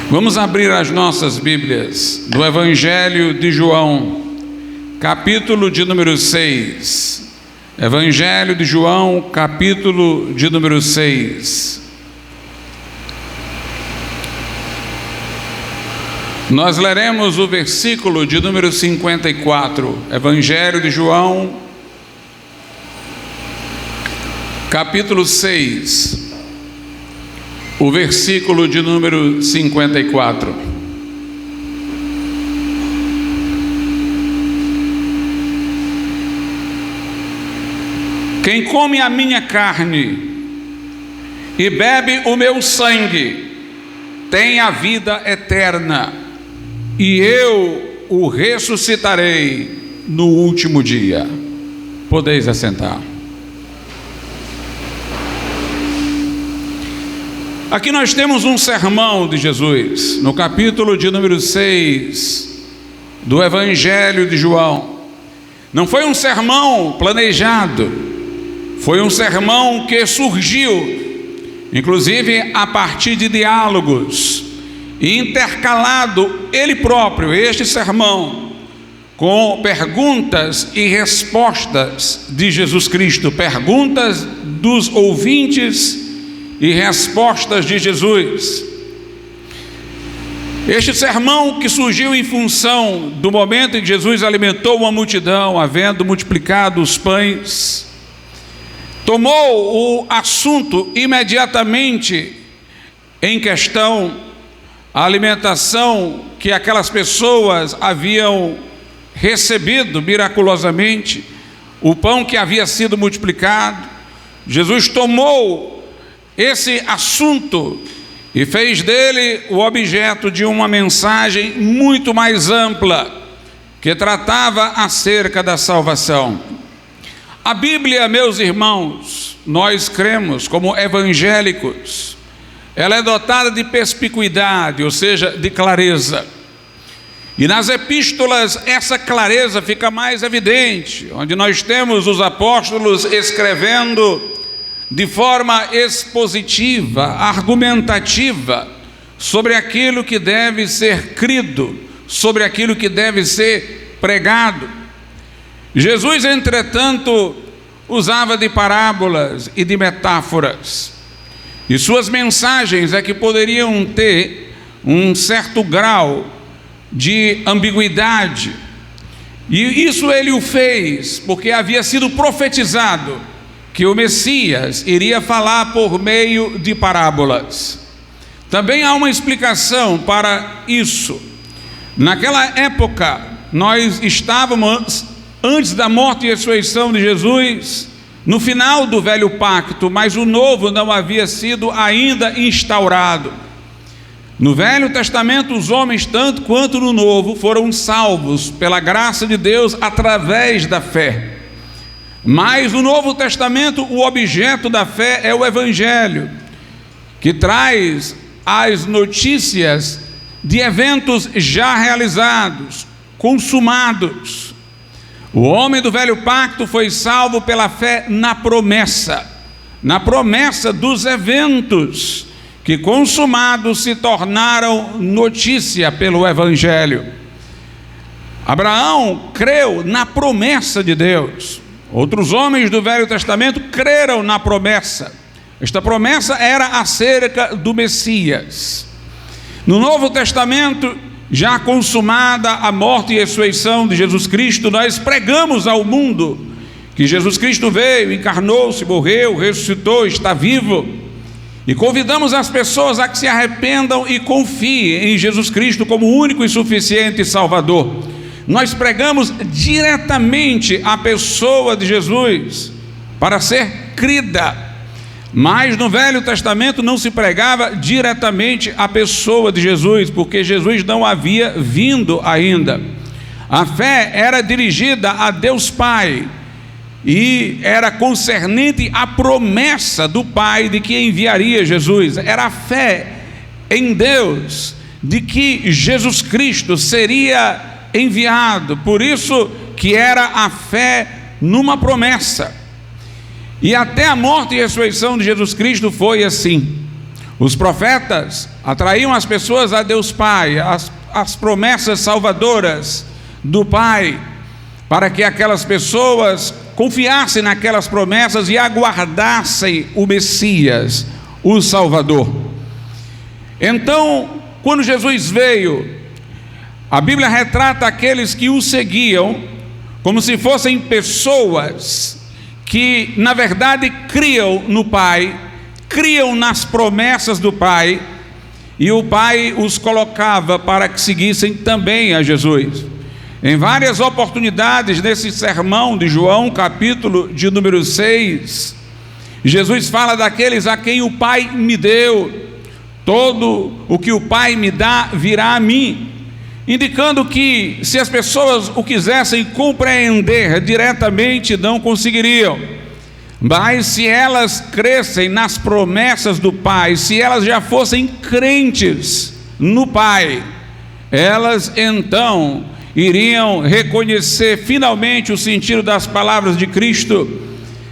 Vamos abrir as nossas Bíblias do Evangelho de João, capítulo de número 6. Evangelho de João, capítulo de número 6. Nós leremos o versículo de número 54. Evangelho de João, capítulo 6. O versículo de número 54. Quem come a minha carne e bebe o meu sangue tem a vida eterna, e eu o ressuscitarei no último dia. Podeis assentar. Aqui nós temos um sermão de Jesus, no capítulo de número 6 do Evangelho de João. Não foi um sermão planejado, foi um sermão que surgiu, inclusive a partir de diálogos, e intercalado ele próprio, este sermão, com perguntas e respostas de Jesus Cristo, perguntas dos ouvintes e respostas de Jesus. Este sermão, que surgiu em função do momento em que Jesus alimentou uma multidão, havendo multiplicado os pães, tomou o assunto imediatamente em questão, a alimentação que aquelas pessoas haviam recebido miraculosamente, o pão que havia sido multiplicado. Jesus tomou esse assunto e fez dele o objeto de uma mensagem muito mais ampla, que tratava acerca da salvação. A Bíblia, meus irmãos, nós cremos como evangélicos, ela é dotada de perspicuidade, ou seja, de clareza. E nas epístolas essa clareza fica mais evidente, onde nós temos os apóstolos escrevendo de forma expositiva, argumentativa, sobre aquilo que deve ser crido, sobre aquilo que deve ser pregado. Jesus, entretanto, usava de parábolas e de metáforas, e suas mensagens é que poderiam ter um certo grau de ambiguidade, e isso ele o fez porque havia sido profetizado que o Messias iria falar por meio de parábolas. Também há uma explicação para isso. Naquela época, nós estávamos antes da morte e ressurreição de Jesus, no final do velho pacto, mas o novo não havia sido ainda instaurado. No Velho Testamento, os homens, tanto quanto no Novo, foram salvos pela graça de Deus através da fé. Mas no Novo Testamento, o objeto da fé é o Evangelho, que traz as notícias de eventos já realizados, consumados. O homem do velho pacto foi salvo pela fé na promessa dos eventos que, consumados, se tornaram notícia pelo Evangelho. Abraão creu na promessa de Deus. Outros homens do Velho Testamento creram na promessa. Esta promessa era acerca do Messias. No Novo Testamento, já consumada a morte e ressurreição de Jesus Cristo, nós pregamos ao mundo que Jesus Cristo veio, encarnou-se, morreu, ressuscitou, está vivo, e convidamos as pessoas a que se arrependam e confiem em Jesus Cristo como único e suficiente Salvador. Nós pregamos diretamente a pessoa de Jesus para ser crida, mas no Velho Testamento não se pregava diretamente a pessoa de Jesus, porque Jesus não havia vindo ainda. A fé era dirigida a Deus Pai e era concernente à promessa do Pai de que enviaria Jesus. Era a fé em Deus de que Jesus Cristo seria enviado, por isso que era a fé numa promessa. E até a morte e ressurreição de Jesus Cristo foi assim. Os profetas atraíam as pessoas a Deus Pai, as promessas salvadoras do Pai, para que aquelas pessoas confiassem naquelas promessas e aguardassem o Messias, o Salvador. Então, quando Jesus veio, a Bíblia retrata aqueles que o seguiam como se fossem pessoas que, na verdade, criam no Pai, criam nas promessas do Pai, e o Pai os colocava para que seguissem também a Jesus. Em várias oportunidades, nesse sermão de João, capítulo de número 6, Jesus fala daqueles a quem o Pai me deu, todo o que o Pai me dá virá a mim, indicando que se as pessoas o quisessem compreender diretamente, não conseguiriam. Mas se elas crescem nas promessas do Pai, se elas já fossem crentes no Pai, elas então iriam reconhecer finalmente o sentido das palavras de Cristo,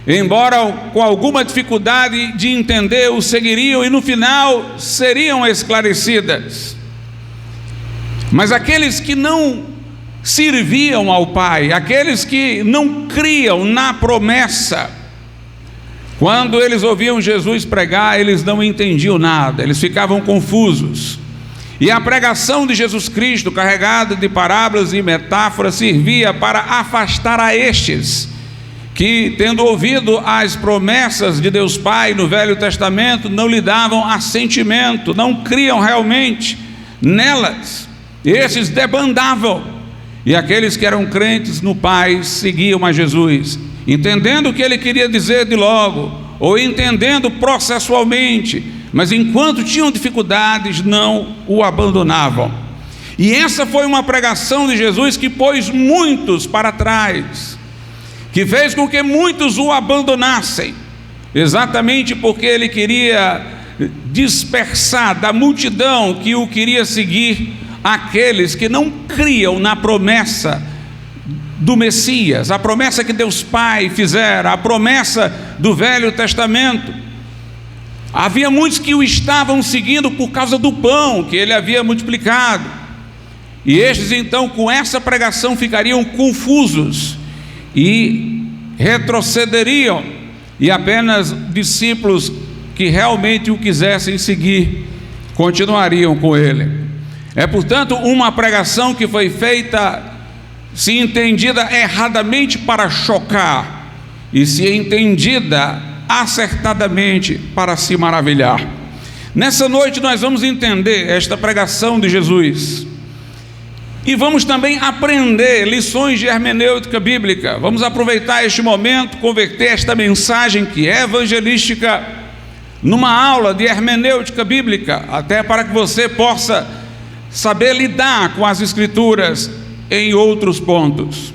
embora com alguma dificuldade de entender, o seguiriam e no final seriam esclarecidas. Mas aqueles que não serviam ao Pai, aqueles que não criam na promessa, quando eles ouviam Jesus pregar, eles não entendiam nada, eles ficavam confusos. E a pregação de Jesus Cristo, carregada de parábolas e metáforas, servia para afastar a estes que, tendo ouvido as promessas de Deus Pai no Velho Testamento, não lhe davam assentimento, não criam realmente nelas. Esses debandavam, e aqueles que eram crentes no Pai seguiam a Jesus, entendendo o que ele queria dizer de logo, ou entendendo processualmente, mas enquanto tinham dificuldades, não o abandonavam. E essa foi uma pregação de Jesus que pôs muitos para trás, que fez com que muitos o abandonassem, exatamente porque ele queria dispersar da multidão que o queria seguir aqueles que não criam na promessa do Messias, a promessa que Deus Pai fizera, a promessa do Velho Testamento. Havia muitos que o estavam seguindo por causa do pão que ele havia multiplicado, e estes então com essa pregação ficariam confusos e retrocederiam, e apenas discípulos que realmente o quisessem seguir continuariam com ele. É portanto uma pregação que foi feita, se entendida erradamente, para chocar, e se entendida acertadamente, para se maravilhar. Nessa noite nós vamos entender esta pregação de Jesus e vamos também aprender lições de hermenêutica bíblica. Vamos aproveitar este momento, converter esta mensagem que é evangelística numa aula de hermenêutica bíblica, até para que você possa saber lidar com as Escrituras em outros pontos.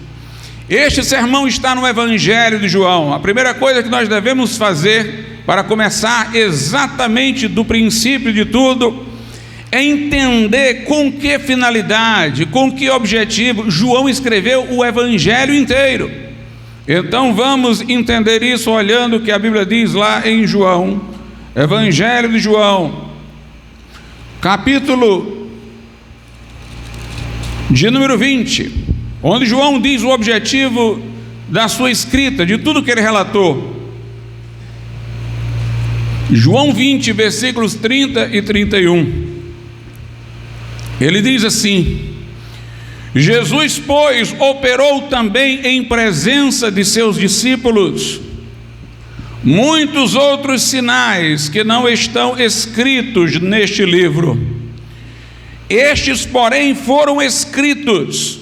Este sermão está no Evangelho de João. A primeira coisa que nós devemos fazer para começar exatamente do princípio de tudo é entender com que finalidade, com que objetivo João escreveu o Evangelho inteiro. Então vamos entender isso olhando o que a Bíblia diz lá em João, Evangelho de João, capítulo de número 20, onde João diz o objetivo da sua escrita, de tudo que ele relatou. João 20, versículos 30 e 31. Ele diz assim: Jesus, pois, operou também em presença de seus discípulos muitos outros sinais que não estão escritos neste livro. Estes, porém, foram escritos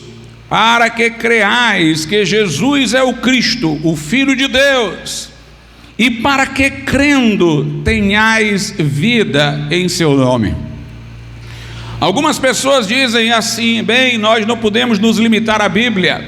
para que creais que Jesus é o Cristo, o Filho de Deus, e para que, crendo, tenhais vida em seu nome. Algumas pessoas dizem assim: bem, nós não podemos nos limitar à Bíblia,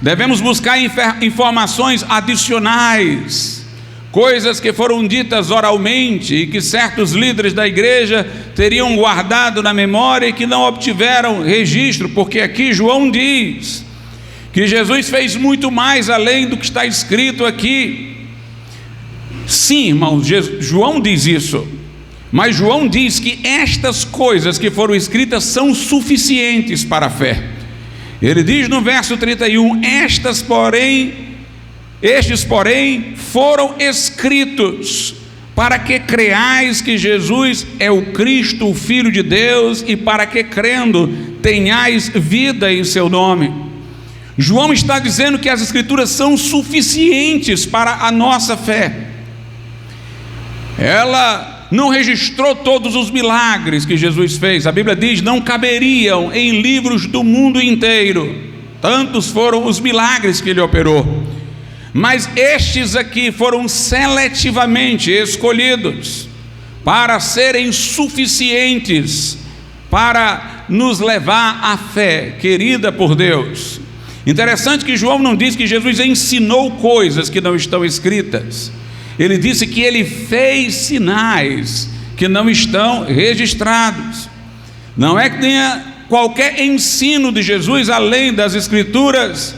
devemos buscar informações adicionais, coisas que foram ditas oralmente e que certos líderes da igreja teriam guardado na memória e que não obtiveram registro, porque aqui João diz que Jesus fez muito mais além do que está escrito aqui. Sim, irmãos, João diz isso, Mas João diz que estas coisas que foram escritas são suficientes para a fé. Ele diz no verso 31: estes porém foram escritos para que creais que Jesus é o Cristo, o Filho de Deus, e para que crendo tenhais vida em seu nome. João está dizendo que as Escrituras são suficientes para a nossa fé. Ela não registrou todos os milagres que Jesus fez. A Bíblia diz: não caberiam em livros do mundo inteiro, tantos foram os milagres que ele operou. Mas estes aqui foram seletivamente escolhidos para serem suficientes para nos levar à fé querida por Deus. Interessante que João não diz que Jesus ensinou coisas que não estão escritas. Ele disse que ele fez sinais que não estão registrados. Não é que tenha qualquer ensino de Jesus além das Escrituras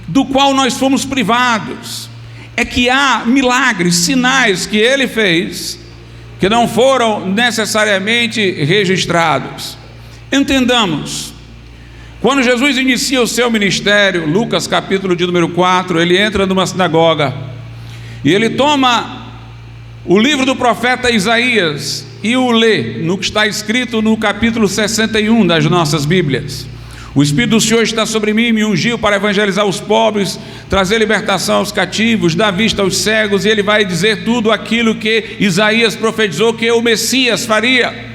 do qual nós fomos privados. É que há milagres, sinais que ele fez que não foram necessariamente registrados. Entendamos, quando Jesus inicia o seu ministério, Lucas capítulo de número 4, ele entra numa sinagoga e ele toma o livro do profeta Isaías e o lê no que está escrito no capítulo 61 das nossas Bíblias. O Espírito do Senhor está sobre mim, me ungiu para evangelizar os pobres, trazer libertação aos cativos, dar vista aos cegos, e ele vai dizer tudo aquilo que Isaías profetizou que o Messias faria.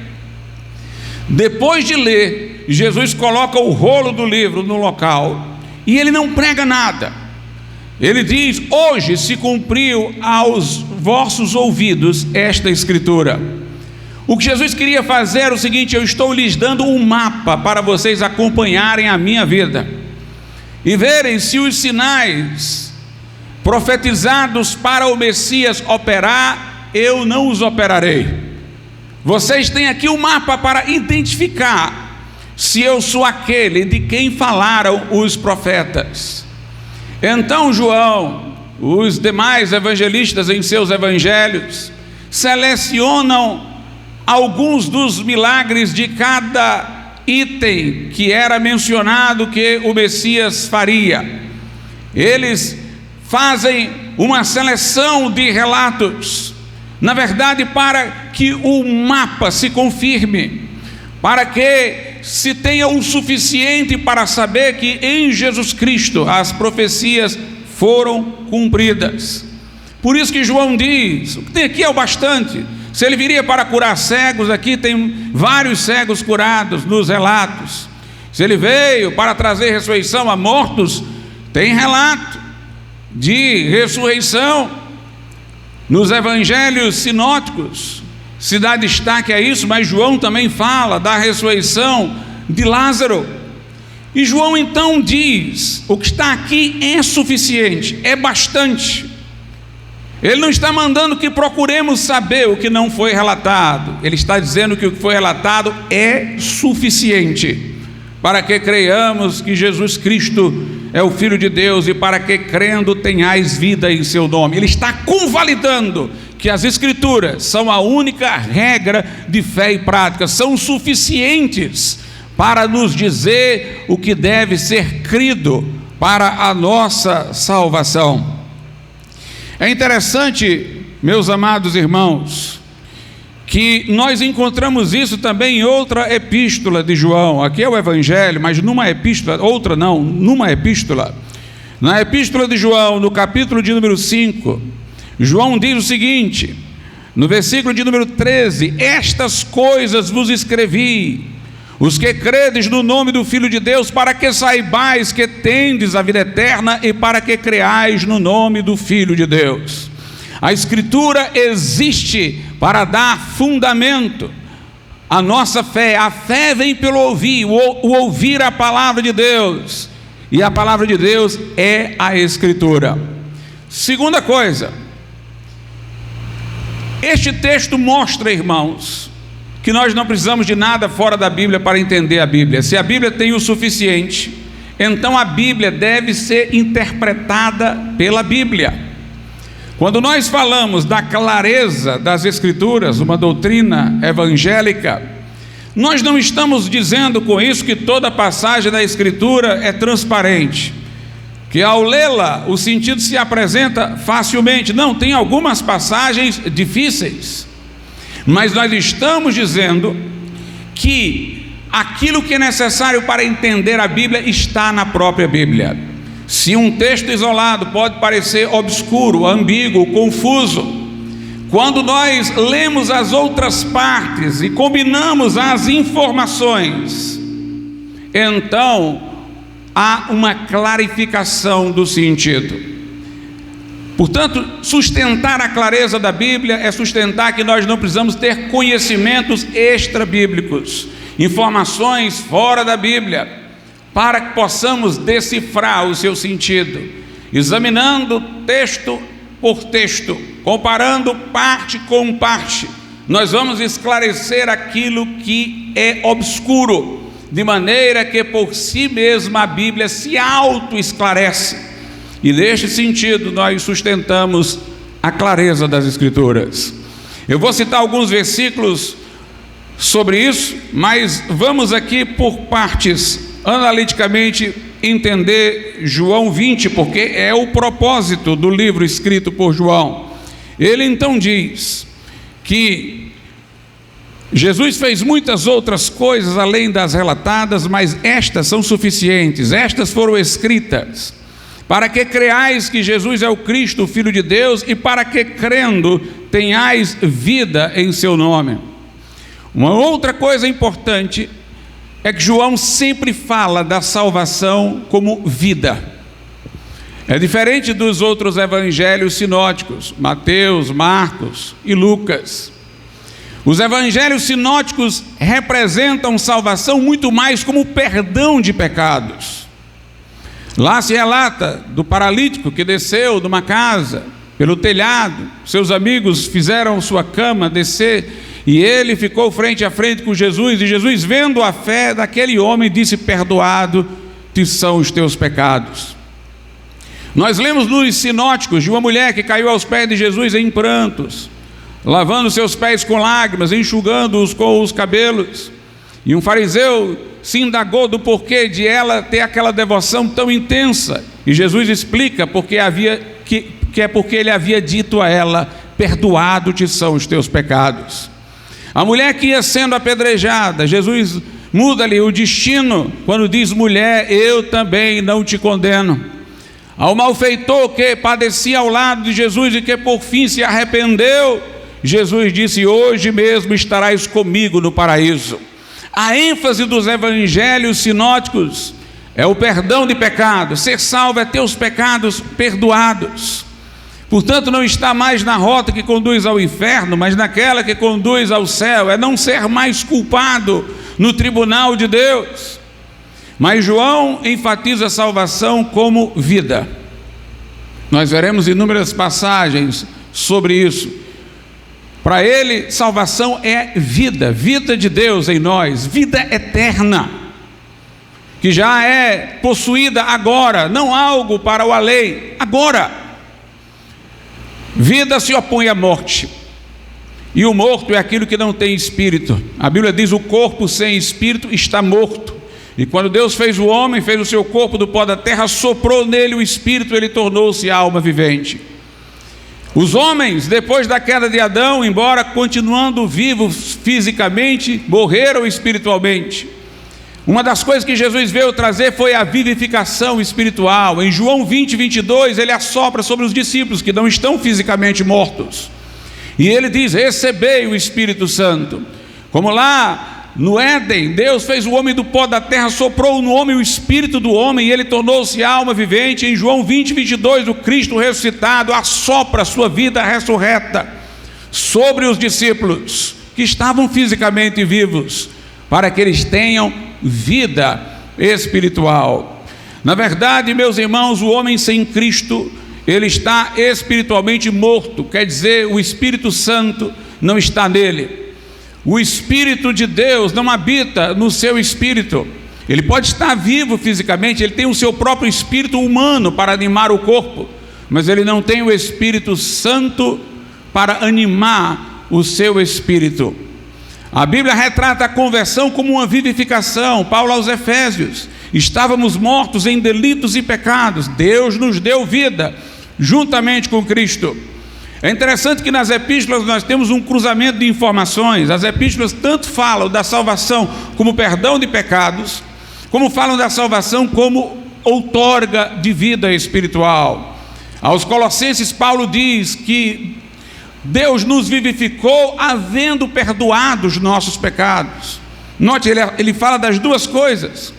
Depois de ler, Jesus coloca o rolo do livro no local e ele não prega nada. Ele diz: hoje se cumpriu aos vossos ouvidos esta escritura. O que Jesus queria fazer era o seguinte: eu estou lhes dando um mapa para vocês acompanharem a minha vida e verem se os sinais profetizados para o Messias operar, eu não os operarei. Vocês têm aqui um mapa para identificar se eu sou aquele de quem falaram os profetas. Então João, os demais evangelistas em seus evangelhos selecionam alguns dos milagres de cada item que era mencionado que o Messias faria. Eles fazem uma seleção de relatos, na verdade, para que o mapa se confirme, para que se tenha o suficiente para saber que em Jesus Cristo as profecias foram cumpridas. Por isso que João diz: o que tem aqui é o bastante. Se ele viria para curar cegos, aqui tem vários cegos curados nos relatos. Se ele veio para trazer ressurreição a mortos, tem relato de ressurreição nos evangelhos sinóticos. Se dá destaque a isso, mas João também fala da ressurreição de Lázaro. E João então diz: o que está aqui é suficiente, é bastante. Ele não está mandando que procuremos saber o que não foi relatado. Ele está dizendo que o que foi relatado é suficiente para que creiamos que Jesus Cristo é o Filho de Deus e para que crendo tenhais vida em seu nome. Ele está convalidando que as Escrituras são a única regra de fé e prática, são suficientes para nos dizer o que deve ser crido para a nossa salvação. É interessante, meus amados irmãos, que nós encontramos isso também em outra epístola de João. Aqui é o Evangelho, mas numa epístola, outra não, numa epístola. Na epístola de João, no capítulo de número 5, João diz o seguinte, no versículo de número 13: estas coisas vos escrevi, os que credes no nome do Filho de Deus, para que saibais que tendes a vida eterna e para que creais no nome do Filho de Deus. A Escritura existe para dar fundamento à nossa fé. A fé vem pelo ouvir, o ouvir a palavra de Deus, e a palavra de Deus é a Escritura. Segunda coisa, este texto mostra, irmãos, que nós não precisamos de nada fora da Bíblia para entender a Bíblia. Se a Bíblia tem o suficiente, então a Bíblia deve ser interpretada pela Bíblia. Quando nós falamos da clareza das Escrituras, uma doutrina evangélica, nós não estamos dizendo com isso que toda passagem da Escritura é transparente, que ao lê-la o sentido se apresenta facilmente. Não, tem algumas passagens difíceis, mas nós estamos dizendo que aquilo que é necessário para entender a Bíblia está na própria Bíblia. Se um texto isolado pode parecer obscuro, ambíguo, confuso, quando nós lemos as outras partes e combinamos as informações, então há uma clarificação do sentido. Portanto, sustentar a clareza da Bíblia é sustentar que nós não precisamos ter conhecimentos extra-bíblicos, informações fora da Bíblia, para que possamos decifrar o seu sentido, examinando texto por texto, comparando parte com parte. Nós vamos esclarecer aquilo que é obscuro, de maneira que por si mesma a Bíblia se auto-esclarece. E neste sentido nós sustentamos a clareza das Escrituras. Eu vou citar alguns versículos sobre isso, mas vamos aqui por partes, analiticamente entender João 20, porque é o propósito do livro escrito por João. Ele então diz que Jesus fez muitas outras coisas além das relatadas, mas estas são suficientes, estas foram escritas para que creais que Jesus é o Cristo, o Filho de Deus, e para que crendo tenhais vida em seu nome. Uma outra coisa importante é que João sempre fala da salvação como vida. É diferente dos outros evangelhos sinóticos, Mateus, Marcos e Lucas. Os evangelhos sinóticos representam salvação muito mais como perdão de pecados. Lá se relata do paralítico que desceu de uma casa pelo telhado, seus amigos fizeram sua cama descer, e ele ficou frente a frente com Jesus, e Jesus, vendo a fé daquele homem, disse: perdoado te são os teus pecados. Nós lemos nos sinóticos de uma mulher que caiu aos pés de Jesus em prantos, lavando seus pés com lágrimas, enxugando-os com os cabelos, e um fariseu se indagou do porquê de ela ter aquela devoção tão intensa, e Jesus explica porque é porque ele havia dito a ela: perdoado te são os teus pecados. A mulher que ia sendo apedrejada, Jesus muda-lhe o destino quando diz: mulher, eu também não te condeno. Ao malfeitor que padecia ao lado de Jesus e que por fim se arrependeu, Jesus disse: hoje mesmo estarás comigo no paraíso. A ênfase dos evangelhos sinóticos é o perdão de pecados. Ser salvo é ter os pecados perdoados. Portanto, não está mais na rota que conduz ao inferno, mas naquela que conduz ao céu. É não ser mais culpado no tribunal de Deus. Mas João enfatiza a salvação como vida. Nós veremos inúmeras passagens sobre isso. Para ele, salvação é vida, vida de Deus em nós, vida eterna, que já é possuída agora, não algo para o além, agora. Vida se opõe à morte, e o morto é aquilo que não tem espírito. A Bíblia diz: o corpo sem espírito está morto. E quando Deus fez o homem, fez o seu corpo do pó da terra, soprou nele o espírito, ele tornou-se alma vivente. Os homens, depois da queda de Adão, embora continuando vivos fisicamente, morreram espiritualmente. Uma das coisas que Jesus veio trazer foi a vivificação espiritual. Em João 20, 22, ele assopra sobre os discípulos que não estão fisicamente mortos. E ele diz: recebei o Espírito Santo. Como lá no Éden, Deus fez o homem do pó da terra, soprou no homem o espírito do homem, e ele tornou-se alma vivente. Em João 20, 22, o Cristo ressuscitado assopra a sua vida ressurreta sobre os discípulos que estavam fisicamente vivos, para que eles tenham vida espiritual. Na verdade, meus irmãos, o homem sem Cristo, ele está espiritualmente morto, quer dizer, o Espírito Santo não está nele. O Espírito de Deus não habita no seu espírito. Ele pode estar vivo fisicamente, ele tem o seu próprio espírito humano para animar o corpo, mas ele não tem o Espírito Santo para animar o seu espírito. A Bíblia retrata a conversão como uma vivificação. Paulo aos Efésios: estávamos mortos em delitos e pecados, Deus nos deu vida juntamente com Cristo. É interessante que nas epístolas nós temos um cruzamento de informações. As epístolas tanto falam da salvação como perdão de pecados, como falam da salvação como outorga de vida espiritual. Aos Colossenses, Paulo diz que Deus nos vivificou havendo perdoado os nossos pecados. Note, ele fala das duas coisas.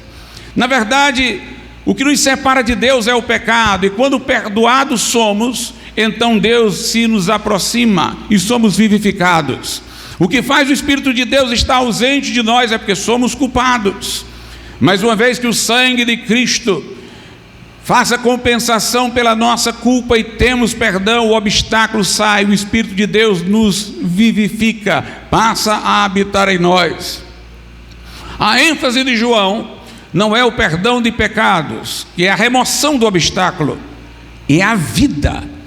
Na verdade, o que nos separa de Deus é o pecado, e quando perdoados somos, então Deus se nos aproxima e somos vivificados. O que faz o Espírito de Deus estar ausente de nós é porque somos culpados. Mas uma vez que o sangue de Cristo faça compensação pela nossa culpa e temos perdão, o obstáculo sai, o Espírito de Deus nos vivifica, passa a habitar em nós. A ênfase de João não é o perdão de pecados, que é a remoção do obstáculo, é a vida.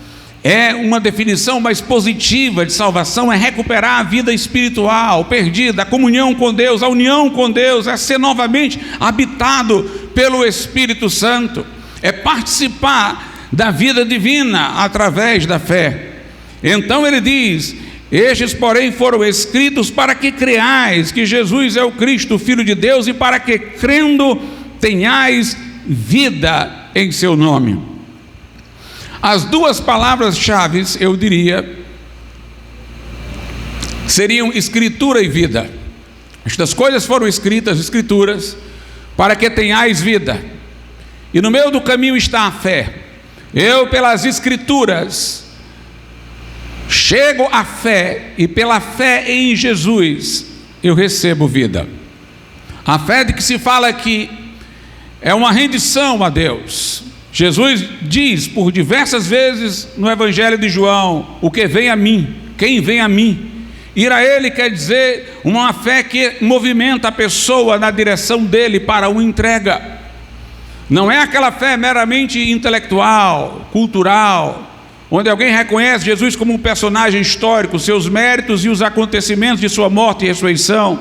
É uma definição mais positiva de salvação, é recuperar a vida espiritual perdida, a comunhão com Deus, a união com Deus, é ser novamente habitado pelo Espírito Santo, é participar da vida divina através da fé. Então ele diz: estes, porém, foram escritos para que creais que Jesus é o Cristo, o Filho de Deus, e para que, crendo, tenhais vida em seu nome. As duas palavras-chave, eu diria, seriam escritura e vida. Estas coisas foram escritas, escrituras, para que tenhais vida. E no meio do caminho está a fé. Eu, pelas escrituras, chego à fé, e pela fé em Jesus eu recebo vida. A fé de que se fala aqui é uma rendição a Deus. Jesus diz por diversas vezes no Evangelho de João: o que vem a mim, quem vem a mim. Ir a Ele quer dizer uma fé que movimenta a pessoa na direção dEle para uma entrega. Não é aquela fé meramente intelectual, cultural, onde alguém reconhece Jesus como um personagem histórico, seus méritos e os acontecimentos de sua morte e ressurreição.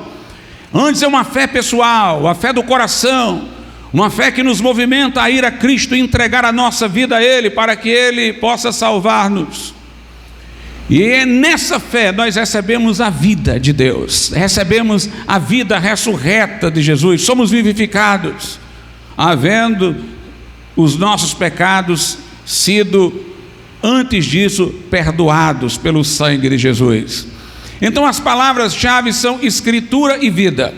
Antes é uma fé pessoal, a fé do coração, uma fé que nos movimenta a ir a Cristo e entregar a nossa vida a Ele, para que Ele possa salvar-nos. E é nessa fé nós recebemos a vida de Deus, recebemos a vida ressurreta de Jesus, somos vivificados, havendo os nossos pecados sido, antes disso, perdoados pelo sangue de Jesus. Então as palavras-chave são escritura e vida,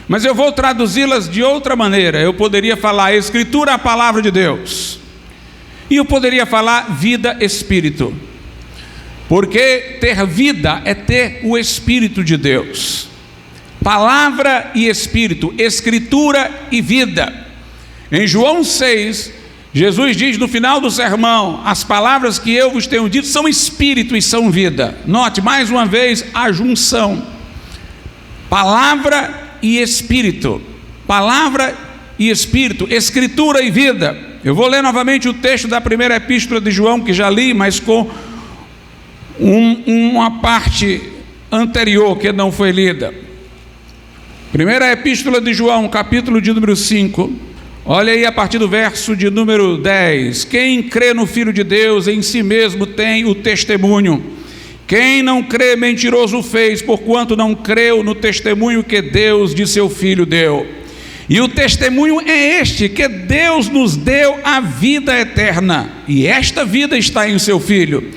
mas eu vou traduzi-las de outra maneira. Eu poderia falar escritura, a palavra de Deus, e eu poderia falar vida, espírito, porque ter vida é ter o Espírito de Deus. Palavra e espírito, escritura e vida. Em João 6, Jesus diz no final do sermão: as palavras que eu vos tenho dito são espírito e são vida. Note mais uma vez a junção: palavra e espírito, palavra e espírito, escritura e vida. Eu vou ler novamente o texto da primeira epístola de João, que já li, mas com uma parte anterior que não foi lida. Primeira epístola de João, capítulo de número 5. Olha aí a partir do verso de número 10. Quem crê no Filho de Deus, em si mesmo tem o testemunho. Quem não crê, mentiroso fez, porquanto não creu no testemunho que Deus de seu Filho deu. E o testemunho é este, que Deus nos deu a vida eterna, e esta vida está em seu Filho.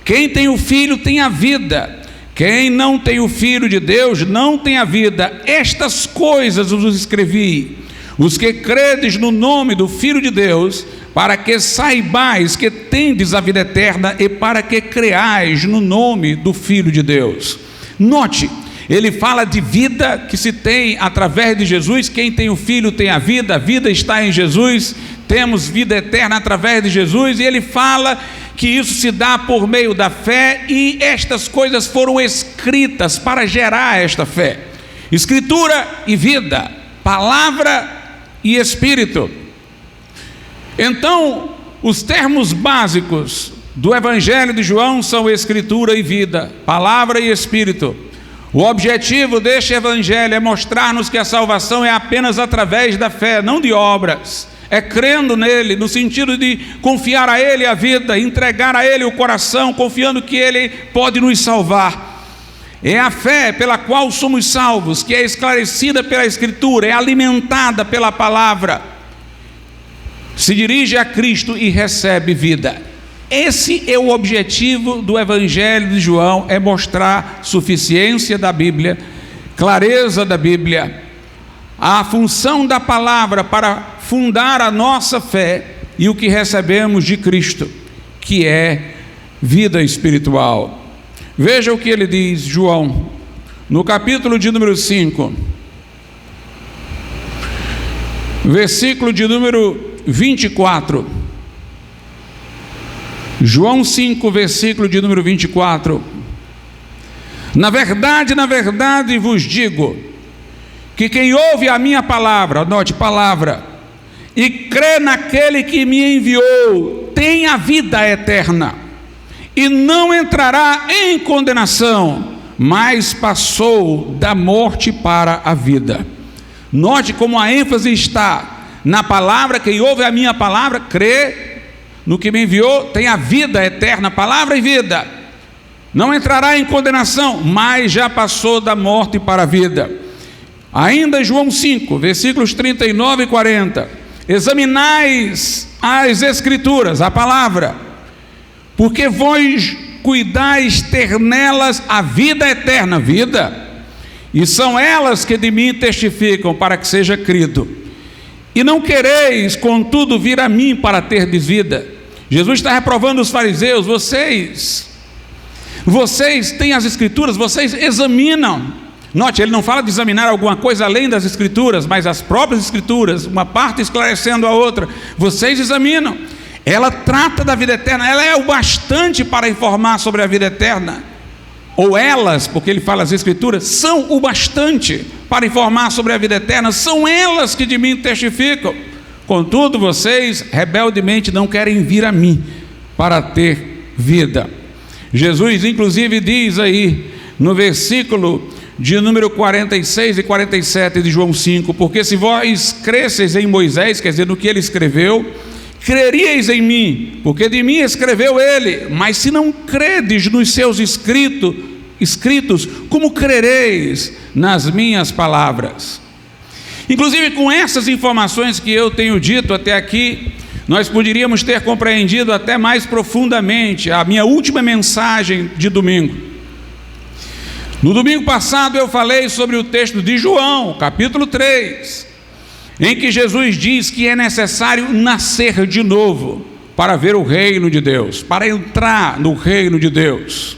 Quem tem o Filho tem a vida. Quem não tem o Filho de Deus não tem a vida. Estas coisas vos escrevi, os que credes no nome do Filho de Deus, para que saibais que tendes a vida eterna, e para que creais no nome do Filho de Deus. Note, ele fala de vida que se tem através de Jesus. Quem tem o Filho tem a vida está em Jesus, temos vida eterna através de Jesus, e ele fala que isso se dá por meio da fé, e estas coisas foram escritas para gerar esta fé. Escritura e vida, palavra e espírito. Então, os termos básicos do Evangelho de João são Escritura e vida, palavra e Espírito. O objetivo deste Evangelho é mostrar-nos que a salvação é apenas através da fé, não de obras. É crendo nele, no sentido de confiar a ele a vida, entregar a ele o coração, confiando que ele pode nos salvar. É a fé pela qual somos salvos, que é esclarecida pela Escritura, é alimentada pela palavra. Se dirige a Cristo e recebe vida. Esse é o objetivo do Evangelho de João, é mostrar suficiência da Bíblia, clareza da Bíblia, a função da palavra para fundar a nossa fé e o que recebemos de Cristo, que é vida espiritual. Veja o que ele diz, João, no capítulo de número 5, versículo de número 24. João 5, versículo de número 24. Na verdade vos digo, que quem ouve a minha palavra, anote palavra, e crê naquele que me enviou, tem a vida eterna, e não entrará em condenação, mas passou da morte para a vida. Note como a ênfase está na palavra. Quem ouve a minha palavra, crê no que me enviou, tem a vida eterna, palavra e vida, não entrará em condenação, mas já passou da morte para a vida. Ainda João 5, versículos 39 e 40, examinais as Escrituras, a palavra, porque vós cuidais ter nelas a vida eterna, vida, e são elas que de mim testificam, para que seja crido. E não quereis, contudo, vir a mim para terdes vida. Jesus está reprovando os fariseus. Vocês têm as Escrituras, vocês examinam. Note, ele não fala de examinar alguma coisa além das Escrituras, mas as próprias Escrituras, uma parte esclarecendo a outra. Vocês examinam. Ela trata da vida eterna, ela é o bastante para informar sobre a vida eterna. Ou elas, porque ele fala as Escrituras, são o bastante para informar sobre a vida eterna, são elas que de mim testificam. Contudo, vocês rebeldemente não querem vir a mim para ter vida. Jesus inclusive diz aí no versículo de número 46 e 47 de João 5, porque se vós cresceis em Moisés, quer dizer, no que ele escreveu, creríeis em mim, porque de mim escreveu ele. Mas se não credes nos seus escritos, como crereis nas minhas palavras? Inclusive, com essas informações que eu tenho dito até aqui, nós poderíamos ter compreendido até mais profundamente a minha última mensagem de domingo. No domingo passado eu falei sobre o texto de João, capítulo 3, em que Jesus diz que é necessário nascer de novo para ver o reino de Deus, para entrar no reino de Deus.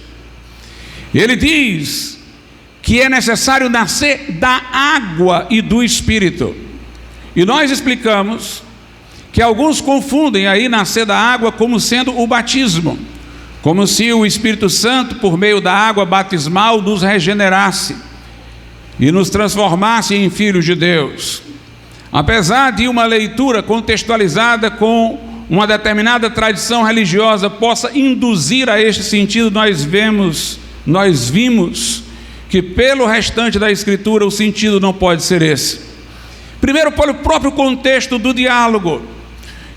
Ele diz que é necessário nascer da água e do Espírito. E nós explicamos que alguns confundem aí nascer da água como sendo o batismo, como se o Espírito Santo, por meio da água batismal, nos regenerasse e nos transformasse em filhos de Deus. Apesar de uma leitura contextualizada com uma determinada tradição religiosa possa induzir a este sentido, nós vimos que pelo restante da Escritura o sentido não pode ser esse. Primeiro, pelo próprio contexto do diálogo.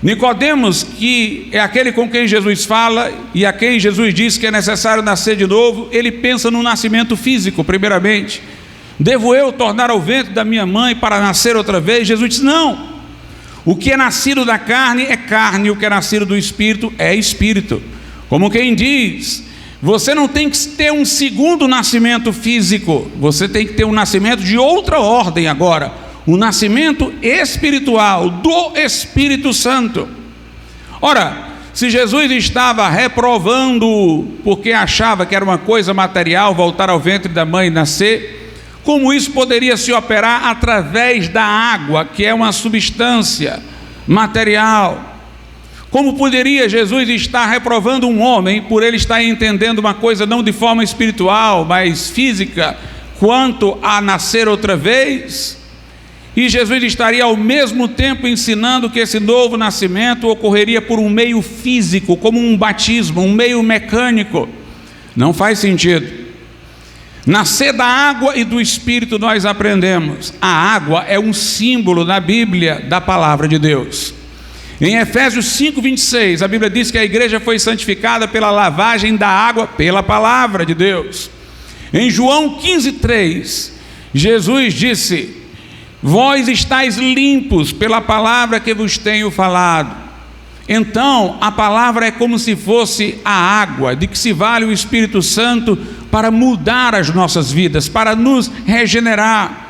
Nicodemos, que é aquele com quem Jesus fala e a quem Jesus diz que é necessário nascer de novo, ele pensa no nascimento físico primeiramente. Devo eu tornar ao ventre da minha mãe para nascer outra vez? Jesus diz, não. O que é nascido da carne é carne, o que é nascido do Espírito é Espírito. Como quem diz, você não tem que ter um segundo nascimento físico, você tem que ter um nascimento de outra ordem agora, um nascimento espiritual, do Espírito Santo. Ora, se Jesus estava reprovando porque achava que era uma coisa material voltar ao ventre da mãe e nascer, como isso poderia se operar através da água, que é uma substância material? Como poderia Jesus estar reprovando um homem por ele estar entendendo uma coisa não de forma espiritual, mas física, quanto a nascer outra vez? e Jesus estaria ao mesmo tempo ensinando que esse novo nascimento ocorreria por um meio físico, como um batismo, um meio mecânico. Não faz sentido. Nascer da água e do Espírito, nós aprendemos. A água é um símbolo na Bíblia da palavra de Deus. Em Efésios 5:26, a Bíblia diz que a igreja foi santificada pela lavagem da água, pela palavra de Deus. Em João 15:3, Jesus disse: vós estáis limpos pela palavra que vos tenho falado. Então, a palavra é como se fosse a água, de que se vale o Espírito Santo para mudar as nossas vidas, para nos regenerar.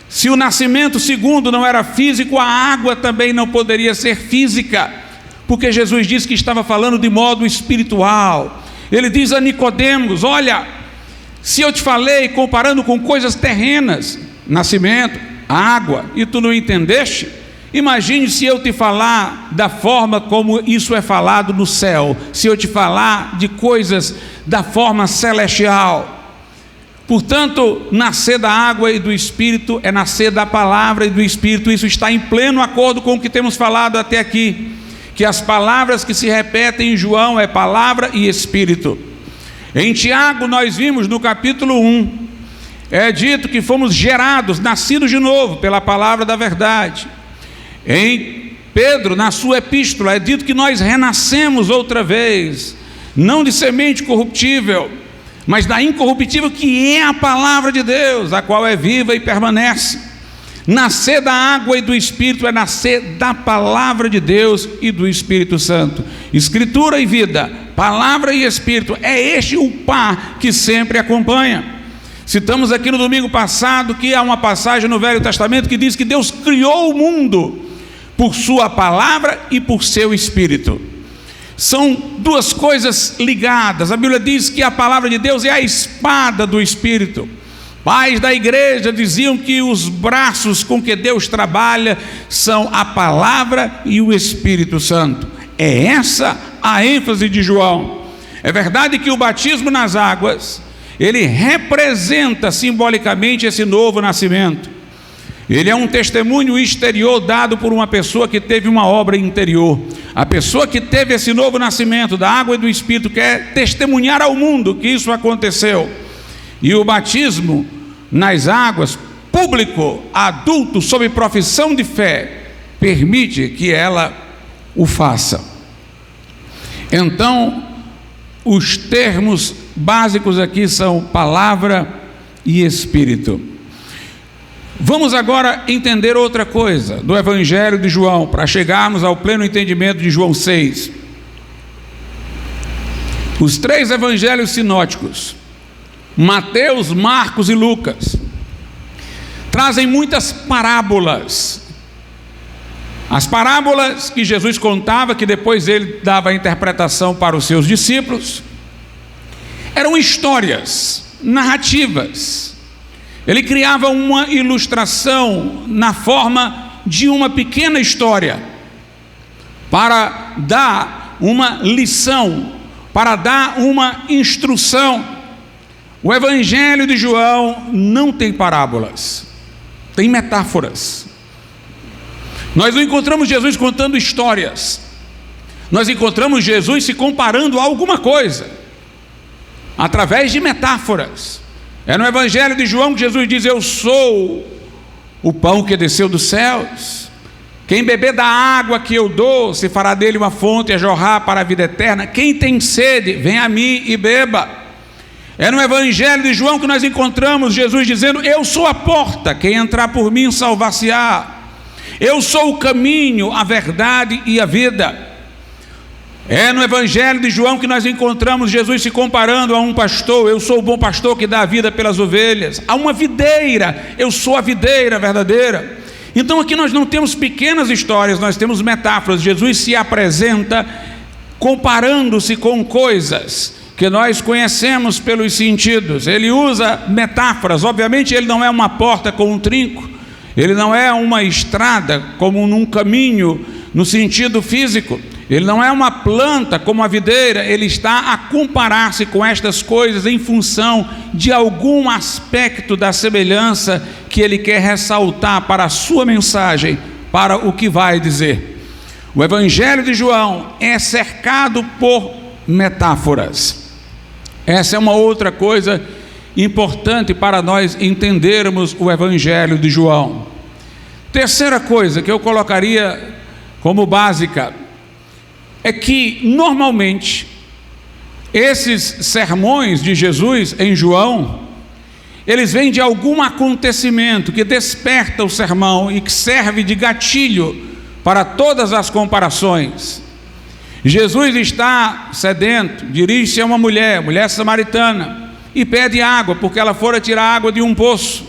Se o nascimento segundo não era físico, a água também não poderia ser física, porque Jesus disse que estava falando de modo espiritual. Ele diz a Nicodemos: olha, se eu te falei comparando com coisas terrenas, nascimento, água, e tu não entendeste, imagine se eu te falar da forma como isso é falado no céu, se eu te falar de coisas da forma celestial. Portanto, nascer da água e do Espírito é nascer da palavra e do Espírito. Isso está em pleno acordo com o que temos falado até aqui, que as palavras que se repetem em João é palavra e Espírito. Em Tiago nós vimos no capítulo 1, é dito que fomos gerados, nascidos de novo pela palavra da verdade. Em Pedro, na sua epístola, é dito que nós renascemos outra vez, não de semente corruptível, mas da incorruptível, que é a palavra de Deus, a qual é viva e permanece. Nascer da água e do Espírito é nascer da palavra de Deus e do Espírito Santo. Escritura e vida, palavra e Espírito, é este o par que sempre acompanha. Citamos aqui no domingo passado que há uma passagem no Velho Testamento que diz que Deus criou o mundo por sua palavra e por seu Espírito. São duas coisas ligadas. A Bíblia diz que a palavra de Deus é a espada do Espírito. Pais da igreja diziam que os braços com que Deus trabalha são a palavra e o Espírito Santo. É essa a ênfase de João. É verdade que o batismo nas águas, ele representa simbolicamente esse novo nascimento. Ele é um testemunho exterior dado por uma pessoa que teve uma obra interior. A pessoa que teve esse novo nascimento da água e do Espírito quer testemunhar ao mundo que isso aconteceu. E o batismo nas águas, público, adulto, sob profissão de fé, permite que ela o faça. Então, os termos básicos aqui são palavra e Espírito. Vamos agora entender outra coisa do Evangelho de João, para chegarmos ao pleno entendimento de João 6. Os três evangelhos sinóticos, Mateus, Marcos e Lucas, trazem muitas parábolas. As parábolas que Jesus contava, que depois ele dava a interpretação para os seus discípulos, eram histórias, narrativas. Ele criava uma ilustração na forma de uma pequena história, para dar uma lição, para dar uma instrução. O Evangelho de João não tem parábolas, tem metáforas. Nós não encontramos Jesus contando histórias, nós encontramos Jesus se comparando a alguma coisa, através de metáforas. É no Evangelho de João que Jesus diz: eu sou o pão que desceu dos céus. Quem beber da água que eu dou, se fará dele uma fonte a jorrar para a vida eterna. Quem tem sede, vem a mim e beba. É no Evangelho de João que nós encontramos Jesus dizendo: eu sou a porta, quem entrar por mim salvar-se-á. Eu sou o caminho, a verdade e a vida. É no Evangelho de João que nós encontramos Jesus se comparando a um pastor: eu sou o bom pastor que dá a vida pelas ovelhas. A uma videira: eu sou a videira verdadeira. Então aqui nós não temos pequenas histórias, nós temos metáforas. Jesus se apresenta comparando-se com coisas que nós conhecemos pelos sentidos. Ele usa metáforas. Obviamente ele não é uma porta com um trinco, ele não é uma estrada como num caminho no sentido físico. Ele não é uma planta como a videira, ele está a comparar-se com estas coisas em função de algum aspecto da semelhança que ele quer ressaltar para a sua mensagem, para o que vai dizer. O Evangelho de João é cercado por metáforas. Essa é uma outra coisa importante para nós entendermos o Evangelho de João. Terceira coisa que eu colocaria como básica é que normalmente esses sermões de Jesus em João, eles vêm de algum acontecimento que desperta o sermão e que serve de gatilho para todas as comparações. Jesus está sedento, dirige-se a uma mulher samaritana, e pede água, porque ela fora tirar água de um poço.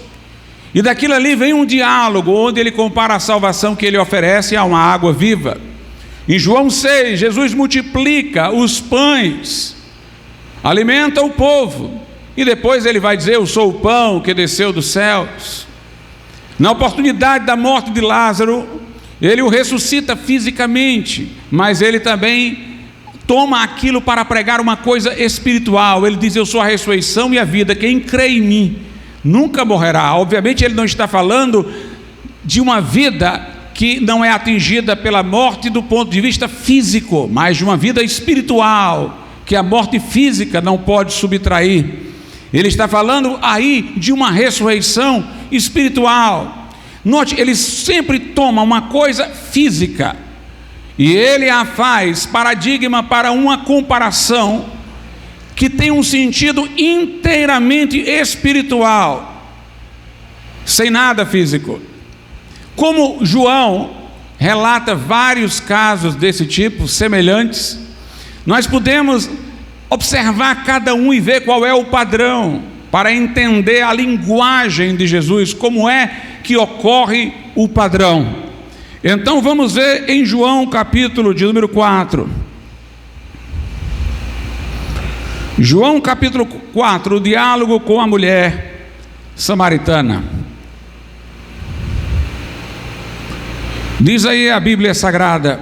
E daquilo ali vem um diálogo, onde ele compara a salvação que ele oferece a uma água viva. Em João 6, Jesus multiplica os pães, alimenta o povo, e depois ele vai dizer: eu sou o pão que desceu dos céus. Na oportunidade da morte de Lázaro, ele o ressuscita fisicamente, mas ele também toma aquilo para pregar uma coisa espiritual. Ele diz: eu sou a ressurreição e a vida, quem crê em mim nunca morrerá. Obviamente ele não está falando de uma vida que não é atingida pela morte do ponto de vista físico, mas de uma vida espiritual, que a morte física não pode subtrair. Ele está falando aí de uma ressurreição espiritual. Note, ele sempre toma uma coisa física e ele a faz paradigma para uma comparação que tem um sentido inteiramente espiritual, sem nada físico. Como João relata vários casos desse tipo, semelhantes, nós podemos observar cada um e ver qual é o padrão, para entender a linguagem de Jesus, como é que ocorre o padrão. Então vamos ver em João capítulo de número 4. João capítulo 4, o diálogo com a mulher samaritana. Diz aí a Bíblia Sagrada,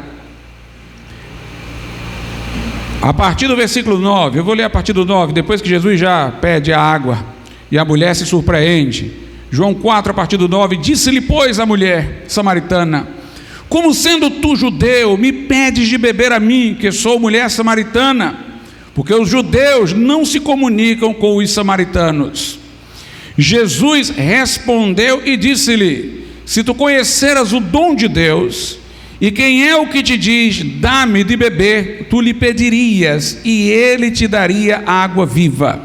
a partir do versículo 9, eu vou ler a partir do 9, depois que Jesus já pede a água, e a mulher se surpreende. João 4, a partir do 9, disse-lhe, pois, a mulher samaritana: como sendo tu judeu, me pedes de beber a mim, que sou mulher samaritana? Porque os judeus não se comunicam com os samaritanos. Jesus respondeu e disse-lhe: se tu conheceras o dom de Deus, e quem é o que te diz, dá-me de beber, tu lhe pedirias, e ele te daria água viva.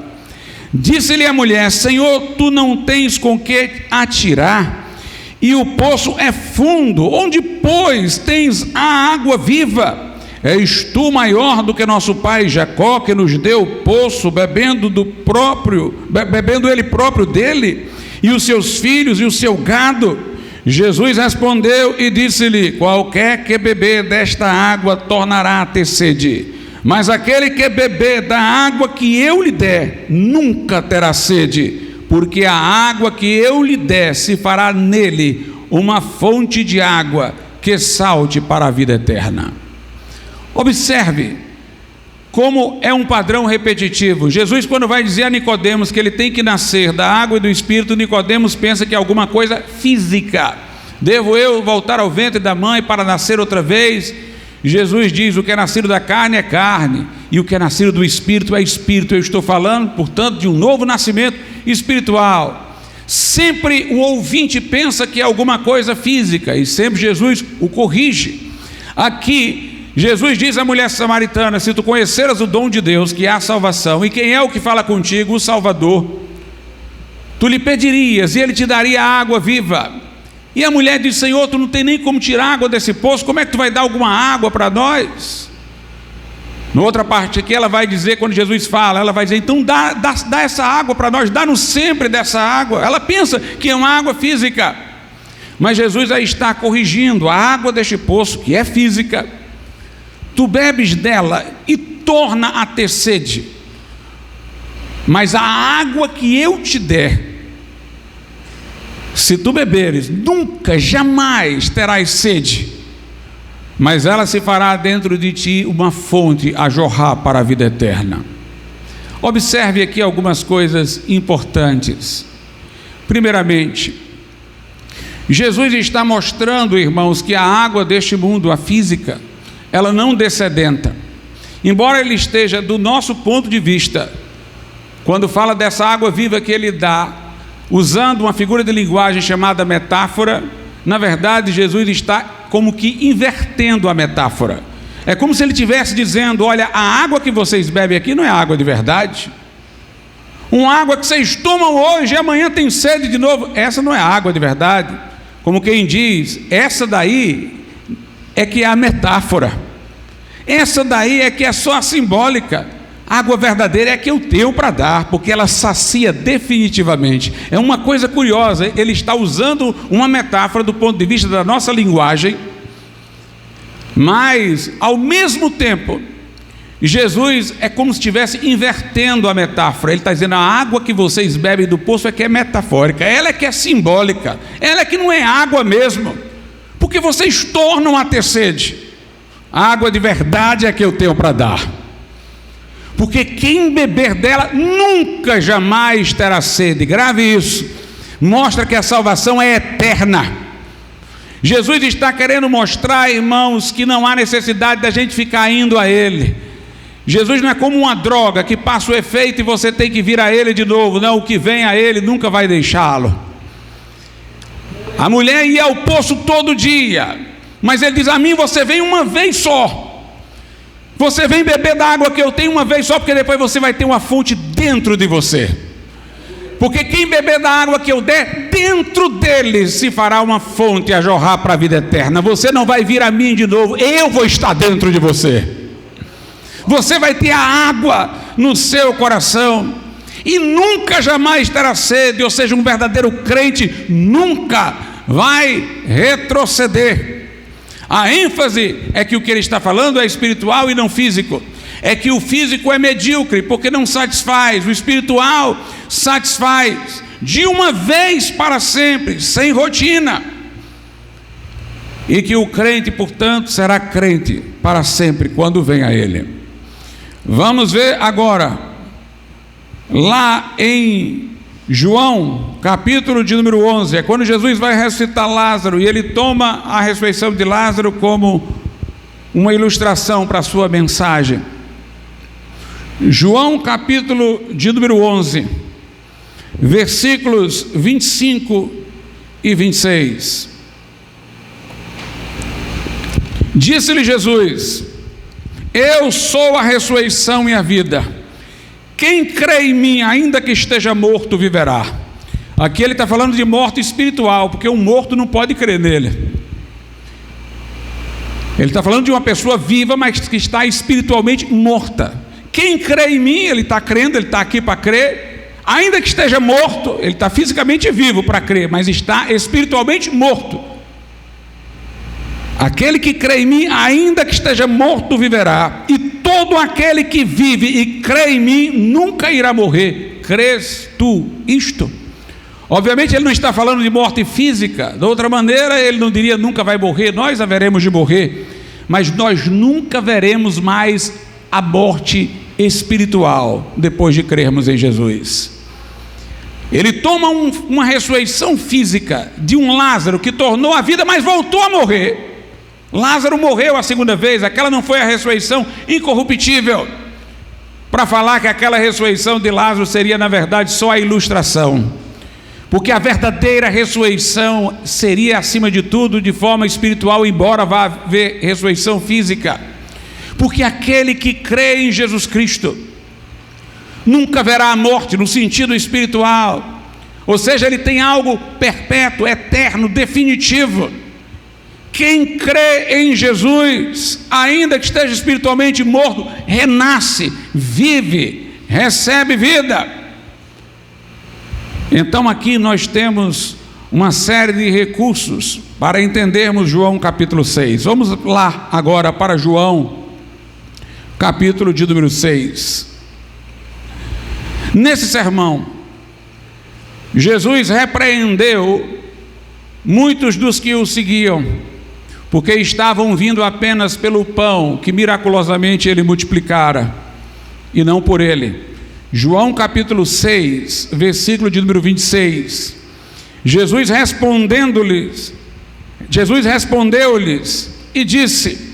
Disse-lhe a mulher: Senhor, tu não tens com que atirar, e o poço é fundo, onde, pois, tens a água viva? És tu maior do que nosso pai Jacó, que nos deu o poço, bebendo ele próprio dele, e os seus filhos e o seu gado? Jesus respondeu e disse-lhe: qualquer que beber desta água tornará a ter sede, mas aquele que beber da água que eu lhe der nunca terá sede, porque a água que eu lhe der se fará nele uma fonte de água que salte para a vida eterna. Observe como é um padrão repetitivo. Jesus, quando vai dizer a Nicodemos que ele tem que nascer da água e do Espírito, Nicodemos pensa que é alguma coisa física. Devo eu voltar ao ventre da mãe para nascer outra vez? Jesus diz: o que é nascido da carne é carne, e o que é nascido do Espírito é Espírito. Eu estou falando, portanto, de um novo nascimento espiritual. Sempre o ouvinte pensa que é alguma coisa física, e sempre Jesus o corrige. Aqui Jesus diz à mulher samaritana: se tu conheceras o dom de Deus, que é a salvação, e quem é o que fala contigo, o Salvador, tu lhe pedirias e ele te daria água viva. E a mulher diz: Senhor, tu não tem nem como tirar água desse poço, como é que tu vai dar alguma água para nós? Na outra parte aqui ela vai dizer, quando Jesus fala, ela vai dizer: então dá essa água para nós, dá-nos sempre dessa água. Ela pensa que é uma água física, mas Jesus aí está corrigindo: a água deste poço, que é física, tu bebes dela e torna a ter sede, mas a água que eu te der, se tu beberes, nunca, jamais terás sede. mas ela se fará dentro de ti uma fonte a jorrar para a vida eterna. Observe aqui algumas coisas importantes. Primeiramente, Jesus está mostrando, irmãos, que a água deste mundo, a física, ela não dessedenta. Embora ele esteja, do nosso ponto de vista, quando fala dessa água viva que ele dá, usando uma figura de linguagem chamada metáfora, na verdade Jesus está como que invertendo a metáfora. É como se ele estivesse dizendo: olha, a água que vocês bebem aqui não é água de verdade. Uma água que vocês tomam hoje e amanhã tem sede de novo, essa não é água de verdade. Como quem diz, essa daí é que é a metáfora, essa daí é que é só a simbólica. A água verdadeira é que eu tenho para dar, porque ela sacia definitivamente. É uma coisa curiosa, ele está usando uma metáfora do ponto de vista da nossa linguagem, mas ao mesmo tempo Jesus é como se estivesse invertendo a metáfora. Ele está dizendo: a água que vocês bebem do poço é que é metafórica, ela é que é simbólica, ela é que não é água mesmo, porque vocês tornam a ter sede. A água de verdade é que eu tenho para dar, porque quem beber dela nunca jamais terá sede. Grave isso, mostra que a salvação é eterna. Jesus está querendo mostrar, irmãos, que não há necessidade da gente ficar indo a Ele. Jesus não é como uma droga que passa o efeito e você tem que vir a Ele de novo. Não, o que vem a Ele nunca vai deixá-lo. A mulher ia ao poço todo dia, mas Ele diz: a mim você vem uma vez só. Você vem beber da água que eu tenho uma vez só, porque depois você vai ter uma fonte dentro de você. Porque quem beber da água que eu der, dentro dele se fará uma fonte a jorrar para a vida eterna. Você não vai vir a mim de novo, eu vou estar dentro de você. Você vai ter a água no seu coração e nunca jamais terá sede. Ou seja, um verdadeiro crente nunca vai retroceder. A ênfase é que o que ele está falando é espiritual e não físico. É que o físico é medíocre porque não satisfaz, o espiritual satisfaz de uma vez para sempre, sem rotina. E que o crente, portanto, será crente para sempre quando vem a Ele. Vamos ver agora, lá em João, capítulo de número 11, é quando Jesus vai ressuscitar Lázaro, e ele toma a ressurreição de Lázaro como uma ilustração para a sua mensagem. João, capítulo de número 11, versículos 25 e 26. Disse-lhe Jesus: eu sou a ressurreição e a vida. Quem crê em mim, ainda que esteja morto, viverá. Aqui ele está falando de morte espiritual, porque um morto não pode crer nele. Ele está falando de uma pessoa viva, mas que está espiritualmente morta. Quem crê em mim, ele está crendo, ele está aqui para crer. Ainda que esteja morto, ele está fisicamente vivo para crer, mas está espiritualmente morto. Aquele que crê em mim, ainda que esteja morto, viverá. E todo aquele que vive e crê em mim nunca irá morrer. Crês tu isto? Obviamente ele não está falando de morte física. De outra maneira ele não diria nunca vai morrer. Nós haveremos de morrer, mas nós nunca veremos mais a morte espiritual depois de crermos em Jesus. Ele toma uma ressurreição física de um Lázaro que tornou a vida, mas voltou a morrer. Lázaro morreu a segunda vez. Aquela não foi a ressurreição incorruptível, para falar que aquela ressurreição de Lázaro seria na verdade só a ilustração, porque a verdadeira ressurreição seria acima de tudo de forma espiritual, embora vá haver ressurreição física, porque aquele que crê em Jesus Cristo nunca verá a morte no sentido espiritual, ou seja, ele tem algo perpétuo, eterno, definitivo. Quem crê em Jesus, ainda que esteja espiritualmente morto, renasce, vive, recebe vida. Então aqui nós temos uma série de recursos para entendermos João capítulo 6. Vamos lá agora para João capítulo de número 6. Nesse sermão, Jesus repreendeu muitos dos que o seguiam, porque estavam vindo apenas pelo pão que miraculosamente ele multiplicara, e não por ele. João capítulo 6, versículo de número 26. Jesus respondeu-lhes e disse: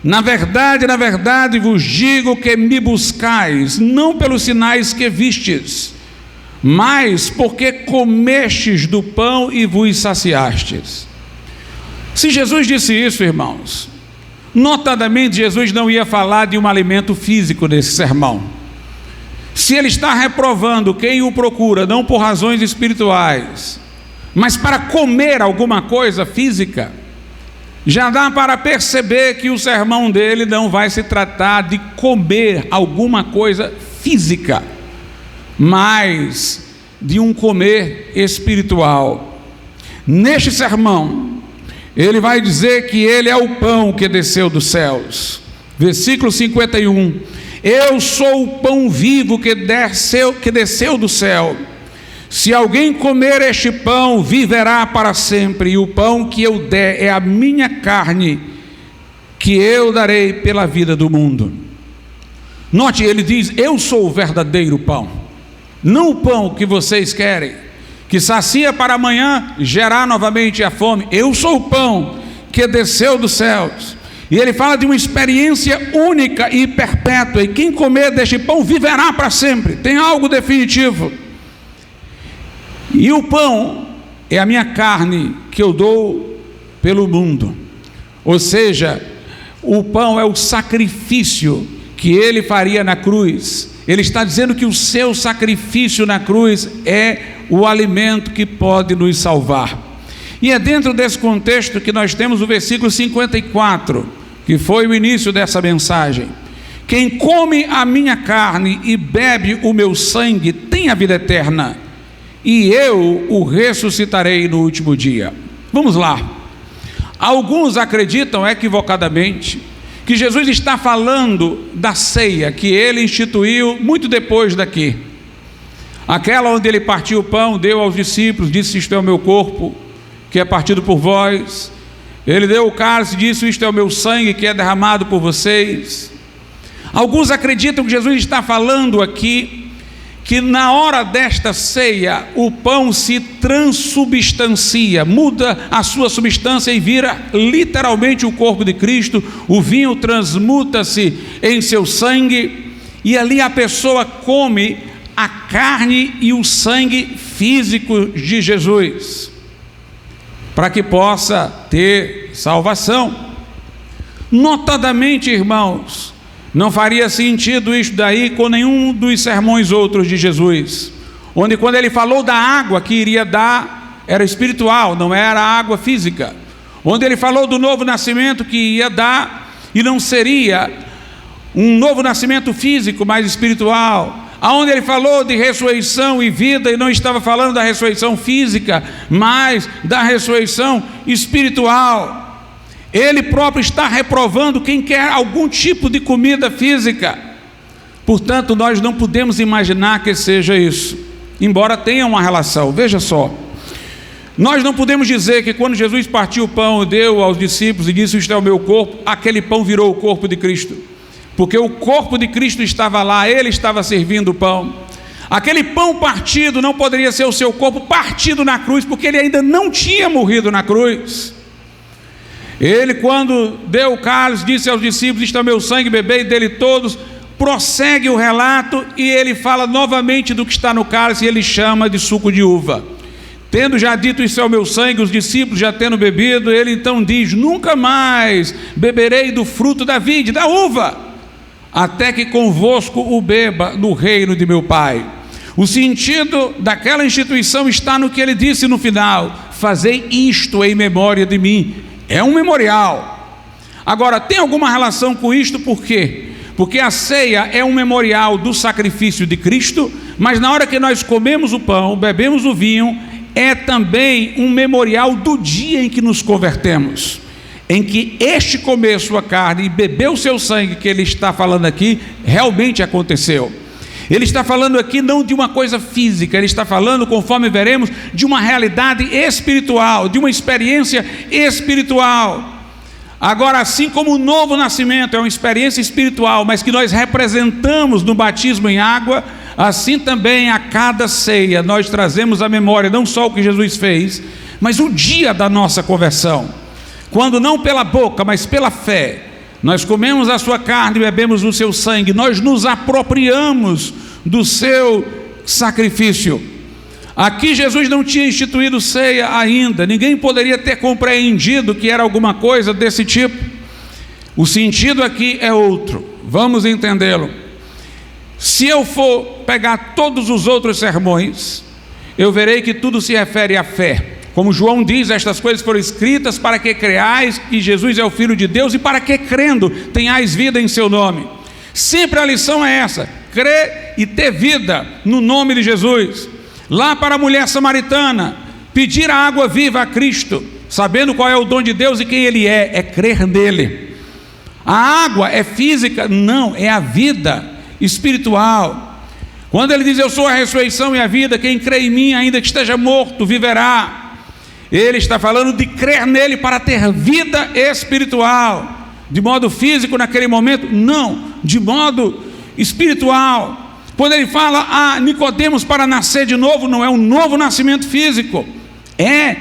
na verdade vos digo que me buscais, não pelos sinais que vistes, mas porque comestes do pão e vos saciastes. Se Jesus disse isso, irmãos, notadamente Jesus não ia falar de um alimento físico nesse sermão. Se ele está reprovando quem o procura, não por razões espirituais, mas para comer alguma coisa física, já dá para perceber que o sermão dele não vai se tratar de comer alguma coisa física, mas de um comer espiritual. Neste sermão, ele vai dizer que ele é o pão que desceu dos céus. Versículo 51: eu sou o pão vivo que desceu do céu. Se alguém comer este pão, viverá para sempre, e o pão que eu der é a minha carne, que eu darei pela vida do mundo. Note, ele diz: eu sou o verdadeiro pão, não o pão que vocês querem, que sacia para amanhã gerar novamente a fome. Eu sou o pão que desceu dos céus. E ele fala de uma experiência única e perpétua, e quem comer deste pão viverá para sempre. Tem algo definitivo. E o pão é a minha carne que eu dou pelo mundo. Ou seja, o pão é o sacrifício que ele faria na cruz. Ele está dizendo que o seu sacrifício na cruz é o alimento que pode nos salvar. E é dentro desse contexto que nós temos o versículo 54, que foi o início dessa mensagem. Quem come a minha carne e bebe o meu sangue tem a vida eterna, e eu o ressuscitarei no último dia. Vamos lá. Alguns acreditam equivocadamente que Jesus está falando da ceia que ele instituiu muito depois daqui, aquela onde ele partiu o pão, deu aos discípulos, disse: isto é o meu corpo que é partido por vós. Ele deu o cálice e disse: isto é o meu sangue que é derramado por vocês. Alguns acreditam que Jesus está falando aqui que na hora desta ceia o pão se transubstancia, muda a sua substância e vira literalmente o corpo de Cristo. O vinho transmuta-se em seu sangue, e ali a pessoa come a carne e o sangue físico de Jesus, para que possa ter salvação. Notadamente, irmãos, não faria sentido isso daí com nenhum dos sermões outros de Jesus, onde quando ele falou da água que iria dar, era espiritual, não era água física. Onde ele falou do novo nascimento que ia dar, e não seria um novo nascimento físico, mas espiritual. Aonde ele falou de ressurreição e vida, e não estava falando da ressurreição física, mas da ressurreição espiritual. Ele próprio está reprovando quem quer algum tipo de comida física. Portanto, nós não podemos imaginar que seja isso, embora tenha uma relação. Veja só, nós não podemos dizer que quando Jesus partiu o pão, deu aos discípulos e disse: isto é o meu corpo, aquele pão virou o corpo de Cristo, porque o corpo de Cristo estava lá, ele estava servindo o pão. Aquele pão partido não poderia ser o seu corpo partido na cruz, porque ele ainda não tinha morrido na cruz. Ele, quando deu o cálice, disse aos discípulos: isto é o meu sangue, bebei dele todos. Prossegue o relato e ele fala novamente do que está no cálice, e ele chama de suco de uva. Tendo já dito: isso é o meu sangue, os discípulos já tendo bebido, ele então diz: nunca mais beberei do fruto da vide, da uva, até que convosco o beba no reino de meu Pai. O sentido daquela instituição está no que ele disse no final: fazei isto em memória de mim. É um memorial. Agora, tem alguma relação com isto? Por quê? Porque a ceia é um memorial do sacrifício de Cristo, mas na hora que nós comemos o pão, bebemos o vinho, é também um memorial do dia em que nos convertemos, em que este comer sua carne e beber o seu sangue, que ele está falando aqui, realmente aconteceu. Ele está falando aqui não de uma coisa física, ele está falando, conforme veremos, de uma realidade espiritual, de uma experiência espiritual. Agora, assim como o novo nascimento é uma experiência espiritual, mas que nós representamos no batismo em água, assim também a cada ceia nós trazemos à memória não só o que Jesus fez, mas o dia da nossa conversão, quando não pela boca, mas pela fé, nós comemos a sua carne e bebemos o seu sangue, nós nos apropriamos do seu sacrifício. Aqui Jesus não tinha instituído ceia ainda, ninguém poderia ter compreendido que era alguma coisa desse tipo. O sentido aqui é outro, vamos entendê-lo. Se eu for pegar todos os outros sermões, eu verei que tudo se refere à fé. Como João diz, estas coisas foram escritas para que creais que Jesus é o Filho de Deus e para que crendo tenhais vida em seu nome. Sempre a lição é essa: crer e ter vida no nome de Jesus. Lá para a mulher samaritana, pedir a água viva a Cristo, sabendo qual é o dom de Deus e quem Ele é crer nele. A água é física? Não, é a vida espiritual. Quando Ele diz, eu sou a ressurreição e a vida, quem crê em mim, ainda que esteja morto, viverá. Ele está falando de crer nele para ter vida espiritual. De modo físico naquele momento? Não, de modo espiritual. Quando ele fala a Nicodemos para nascer de novo, não é um novo nascimento físico, é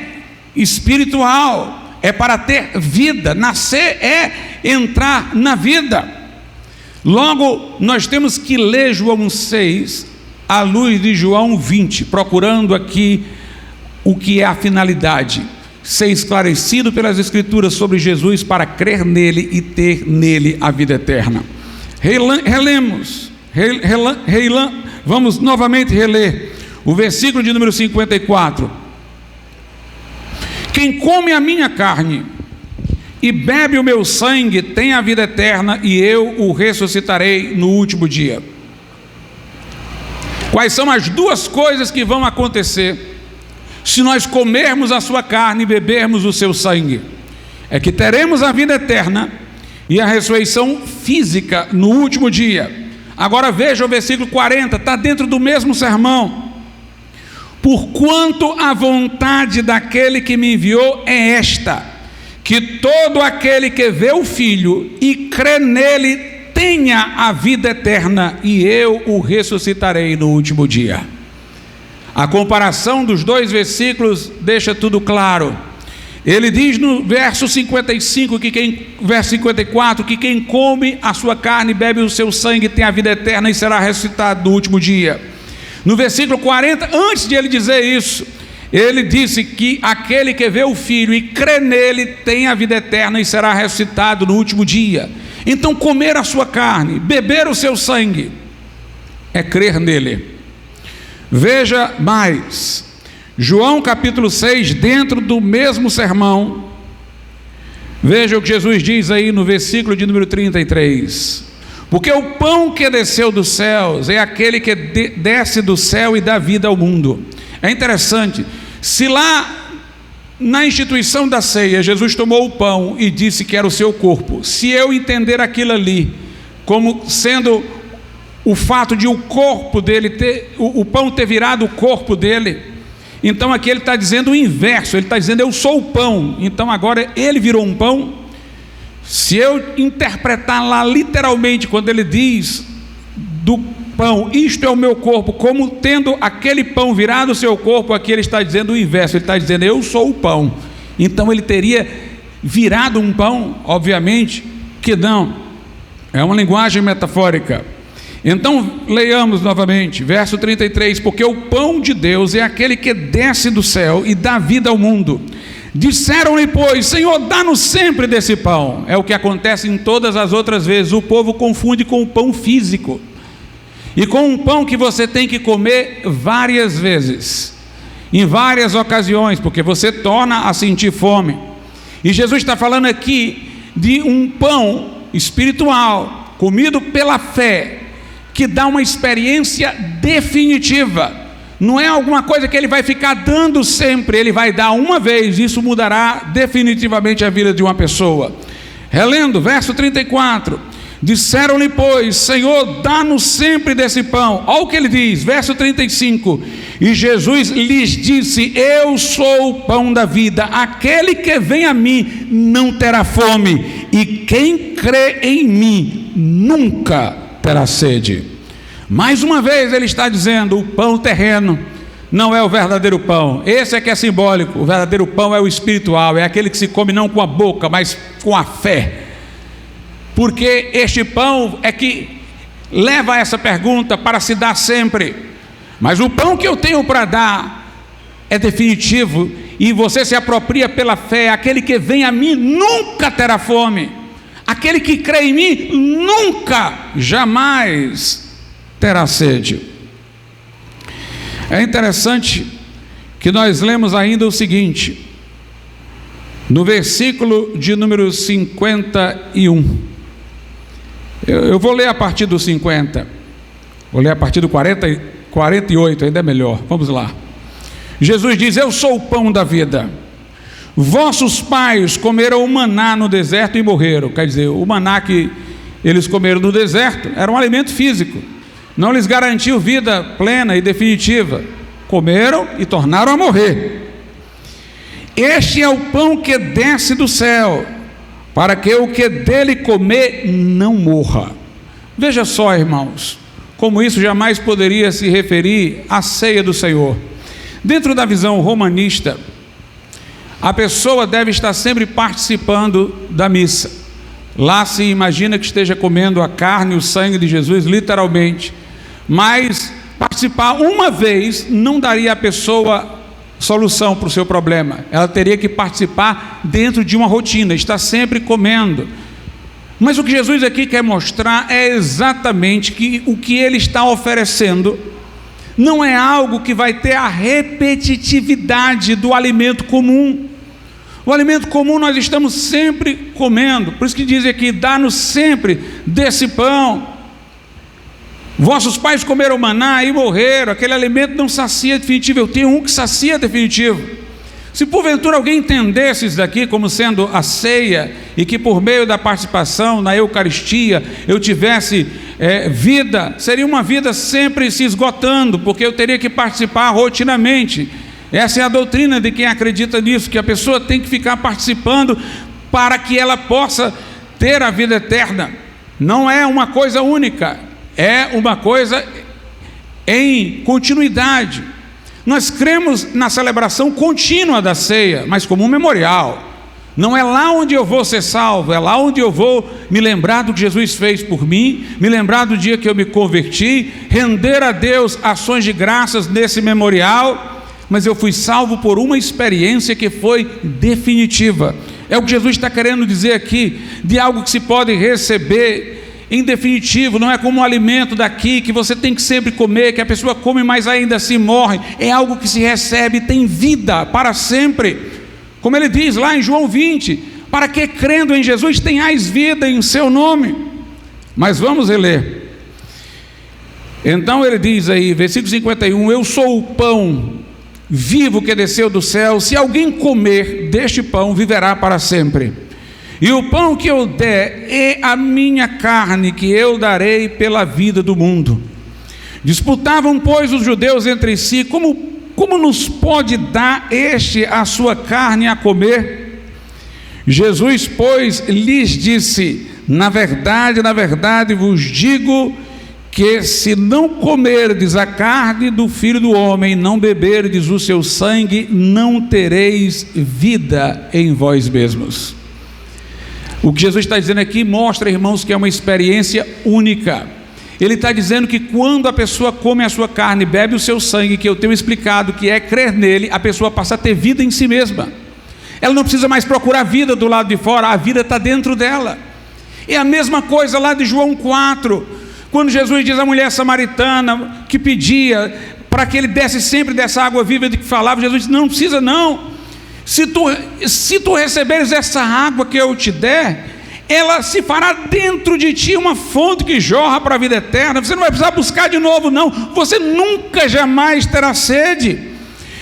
espiritual, é para ter vida. Nascer é entrar na vida. Logo, nós temos que ler João 6 à luz de João 20, procurando aqui o que é a finalidade: ser esclarecido pelas Escrituras sobre Jesus para crer nele e ter nele a vida eterna. Relemos. Vamos novamente reler o versículo de número 54. Quem come a minha carne e bebe o meu sangue tem a vida eterna, e eu o ressuscitarei no último dia. Quais são as duas coisas que vão acontecer se nós comermos a sua carne e bebermos o seu sangue? É que teremos a vida eterna e a ressurreição física no último dia. Agora veja o versículo 40, está dentro do mesmo sermão. Porquanto a vontade daquele que me enviou é esta, que todo aquele que vê o Filho e crê nele tenha a vida eterna, e eu o ressuscitarei no último dia. A comparação dos dois versículos deixa tudo claro. Ele diz no verso 55, verso 54, que quem come a sua carne e bebe o seu sangue tem a vida eterna e será ressuscitado no último dia. No versículo 40, antes de ele dizer isso, ele disse que aquele que vê o Filho e crê nele tem a vida eterna e será ressuscitado no último dia. Então, comer a sua carne, beber o seu sangue, é crer nele. Veja mais, João capítulo 6, dentro do mesmo sermão, veja o que Jesus diz aí no versículo de número 33. Porque o pão que desceu dos céus é aquele que desce do céu e dá vida ao mundo. É interessante, se lá na instituição da ceia Jesus tomou o pão e disse que era o seu corpo, se eu entender aquilo ali como sendo o fato de o corpo dele o pão ter virado o corpo dele, então aqui ele está dizendo o inverso, ele está dizendo eu sou o pão, então agora ele virou um pão. Se eu interpretar lá literalmente, quando ele diz do pão, isto é o meu corpo, como tendo aquele pão virado o seu corpo, aqui ele está dizendo o inverso, ele está dizendo eu sou o pão. Então ele teria virado um pão? Obviamente que não, é uma linguagem metafórica. Então leiamos novamente, verso 33, porque o pão de Deus é aquele que desce do céu e dá vida ao mundo. Disseram-lhe, pois, Senhor, dá-nos sempre desse pão. É o que acontece em todas as outras vezes, o povo confunde com o pão físico, e com um pão que você tem que comer várias vezes, em várias ocasiões, porque você torna a sentir fome. E Jesus está falando aqui de um pão espiritual, comido pela fé, que dá uma experiência definitiva. Não é alguma coisa que ele vai ficar dando sempre, ele vai dar uma vez, isso mudará definitivamente a vida de uma pessoa. Relendo, verso 34, Disseram-lhe, pois: Senhor, dá-nos sempre desse pão. Olha o que ele diz, verso 35. E Jesus lhes disse: eu sou o pão da vida, aquele que vem a mim não terá fome, e quem crê em mim nunca terá sede. Mais uma vez ele está dizendo: o pão terreno não é o verdadeiro pão, esse é que é simbólico. O verdadeiro pão é o espiritual, é aquele que se come não com a boca, mas com a fé. Porque este pão é que leva a essa pergunta para se dar sempre. Mas o pão que eu tenho para dar é definitivo, e você se apropria pela fé. Aquele que vem a mim nunca terá fome, aquele que crê em mim nunca, jamais terá sede. É interessante que nós lemos ainda o seguinte, no versículo de número 51. Eu vou ler a partir do 50, vou ler a partir do 48, ainda é melhor. Vamos lá. Jesus diz: eu sou o pão da vida. Vossos pais comeram o maná no deserto e morreram. Quer dizer, o maná que eles comeram no deserto era um alimento físico, não lhes garantiu vida plena e definitiva. Comeram e tornaram a morrer. Este é o pão que desce do céu, para que o que dele comer não morra. Veja só, irmãos, como isso jamais poderia se referir à ceia do Senhor. Dentro da visão romanista, a pessoa deve estar sempre participando da missa. Lá se imagina que esteja comendo a carne e o sangue de Jesus, literalmente. Mas participar uma vez não daria à pessoa solução para o seu problema. Ela teria que participar dentro de uma rotina, estar sempre comendo. Mas o que Jesus aqui quer mostrar é exatamente que o que ele está oferecendo não é algo que vai ter a repetitividade do alimento comum. O alimento comum nós estamos sempre comendo, por isso que diz aqui: dá-nos sempre desse pão. Vossos pais comeram maná e morreram. Aquele alimento não sacia definitivo. Eu tenho um que sacia definitivo. Se porventura alguém entendesse isso daqui como sendo a ceia, e que por meio da participação na Eucaristia eu tivesse vida, seria uma vida sempre se esgotando, porque eu teria que participar rotinamente. Essa é a doutrina de quem acredita nisso, que a pessoa tem que ficar participando para que ela possa ter a vida eterna. Não é uma coisa única, é uma coisa em continuidade. Nós cremos na celebração contínua da ceia, mas como um memorial. Não é lá onde eu vou ser salvo, é lá onde eu vou me lembrar do que Jesus fez por mim, me lembrar do dia que eu me converti, render a Deus ações de graças nesse memorial. Mas eu fui salvo por uma experiência que foi definitiva. É o que Jesus está querendo dizer aqui, de algo que se pode receber em definitivo. Não é como um alimento daqui que você tem que sempre comer, que a pessoa come mas ainda assim morre. É algo que se recebe, tem vida para sempre, como ele diz lá em João 20: para que crendo em Jesus tenhais vida em seu nome. Mas vamos reler. Então ele diz aí, versículo 51: eu sou o pão vivo que desceu do céu. Se alguém comer deste pão, viverá para sempre. E o pão que eu der é a minha carne, que eu darei pela vida do mundo. Disputavam, pois, os judeus entre si: como nos pode dar este a sua carne a comer? Jesus, pois, lhes disse: na verdade vos digo que se não comerdes a carne do Filho do Homem, não beberdes o seu sangue, não tereis vida em vós mesmos. O que Jesus está dizendo aqui mostra, irmãos, que é uma experiência única. Ele está dizendo que quando a pessoa come a sua carne, bebe o seu sangue, que eu tenho explicado que é crer nele, a pessoa passa a ter vida em si mesma. Ela não precisa mais procurar vida do lado de fora, a vida está dentro dela. É a mesma coisa lá de João 4, quando Jesus diz à mulher samaritana que pedia para que ele desse sempre dessa água viva de que falava. Jesus disse: não precisa não. Se tu receberes essa água que eu te der, ela se fará dentro de ti uma fonte que jorra para a vida eterna. Você não vai precisar buscar de novo não. Você nunca jamais terá sede.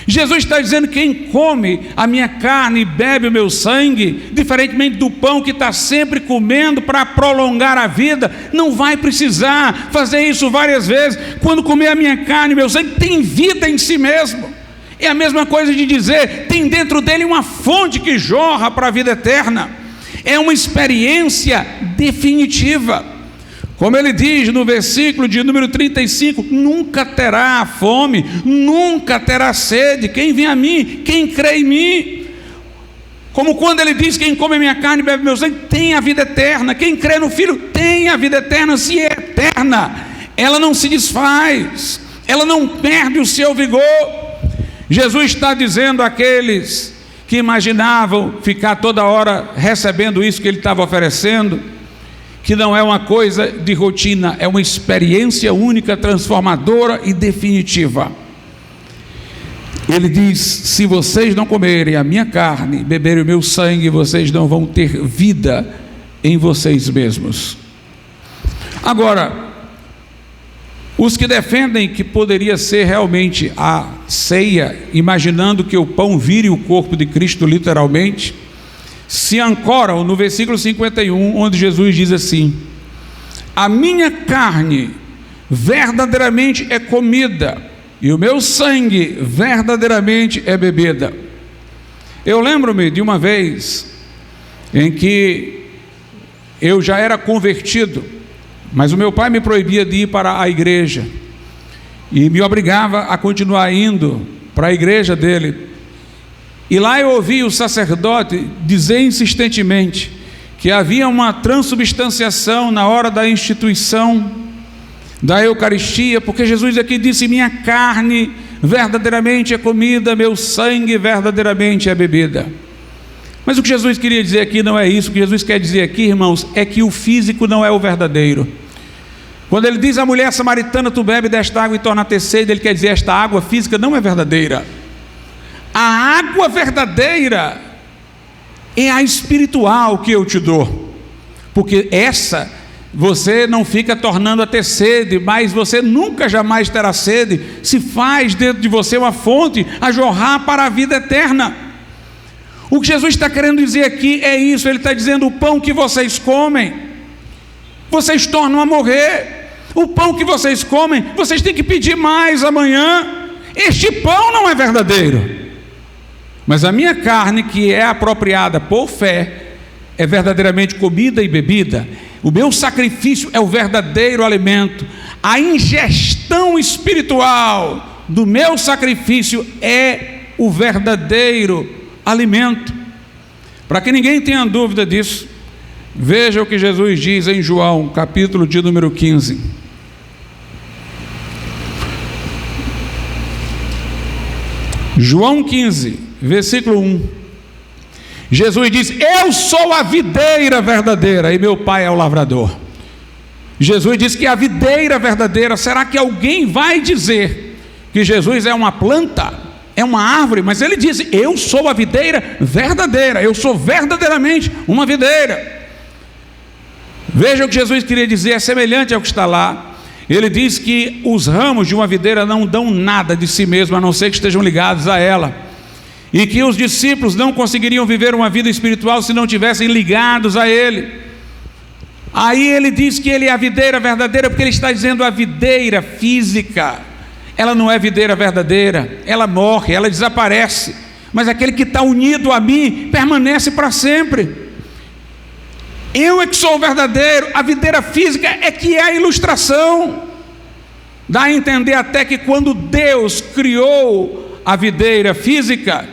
Jesus está dizendo: quem come a minha carne e bebe o meu sangue, diferentemente do pão que está sempre comendo para prolongar a vida, não vai precisar fazer isso várias vezes. Quando comer a minha carne e meu sangue, tem vida em si mesmo. É a mesma coisa de dizer: tem dentro dele uma fonte que jorra para a vida eterna. É uma experiência definitiva. Como ele diz no versículo de número 35, nunca terá fome, nunca terá sede, quem vem a mim, quem crê em mim. Como quando ele diz: quem come a minha carne e bebe meu sangue, tem a vida eterna. Quem crê no Filho, tem a vida eterna. Se é eterna, ela não se desfaz, ela não perde o seu vigor. Jesus está dizendo àqueles que imaginavam ficar toda hora recebendo isso que ele estava oferecendo, que não é uma coisa de rotina, é uma experiência única, transformadora e definitiva. Ele diz: se vocês não comerem a minha carne, beberem o meu sangue, vocês não vão ter vida em vocês mesmos. Agora, os que defendem que poderia ser realmente a ceia, imaginando que o pão vire o corpo de Cristo literalmente, se ancoram no versículo 51, onde Jesus diz assim: a minha carne verdadeiramente é comida, e o meu sangue verdadeiramente é bebida. Eu lembro-me de uma vez em que eu já era convertido, mas o meu pai me proibia de ir para a igreja, e me obrigava a continuar indo para a igreja dele. E lá eu ouvi o sacerdote dizer insistentemente que havia uma transubstanciação na hora da instituição da Eucaristia, porque Jesus aqui disse: minha carne verdadeiramente é comida, meu sangue verdadeiramente é bebida. Mas o que Jesus queria dizer aqui não é isso. O que Jesus quer dizer aqui, irmãos, é que o físico não é o verdadeiro. Quando ele diz à mulher samaritana: tu bebe desta água e torna-te sede, ele quer dizer: esta água física não é verdadeira. A água verdadeira é a espiritual que eu te dou, porque essa você não fica tornando a ter sede, mas você nunca jamais terá sede, se faz dentro de você uma fonte a jorrar para a vida eterna. O que Jesus está querendo dizer aqui é isso. Ele está dizendo: o pão que vocês comem, vocês tornam a morrer. O pão que vocês comem, vocês têm que pedir mais amanhã. Este pão não é verdadeiro. Mas a minha carne, que é apropriada por fé, é verdadeiramente comida e bebida. O meu sacrifício é o verdadeiro alimento. A ingestão espiritual do meu sacrifício é o verdadeiro alimento. Para que ninguém tenha dúvida disso, veja o que Jesus diz em João, capítulo de número 15. João 15, versículo 1. Jesus diz: eu sou a videira verdadeira e meu pai é o lavrador. Jesus diz que a videira verdadeira. Será que alguém vai dizer que Jesus é uma planta, é uma árvore? Mas ele diz: eu sou a videira verdadeira, eu sou verdadeiramente uma videira. Veja o que Jesus queria dizer, é semelhante ao que está lá. Ele diz que os ramos de uma videira não dão nada de si mesmo, a não ser que estejam ligados a ela, e que os discípulos não conseguiriam viver uma vida espiritual se não tivessem ligados a ele. Aí ele diz que ele é a videira verdadeira, porque ele está dizendo a videira física, ela não é videira verdadeira, ela morre, ela desaparece, mas aquele que está unido a mim permanece para sempre. Eu é que sou o verdadeiro. A videira física é que é a ilustração. Dá a entender até que quando Deus criou a videira física,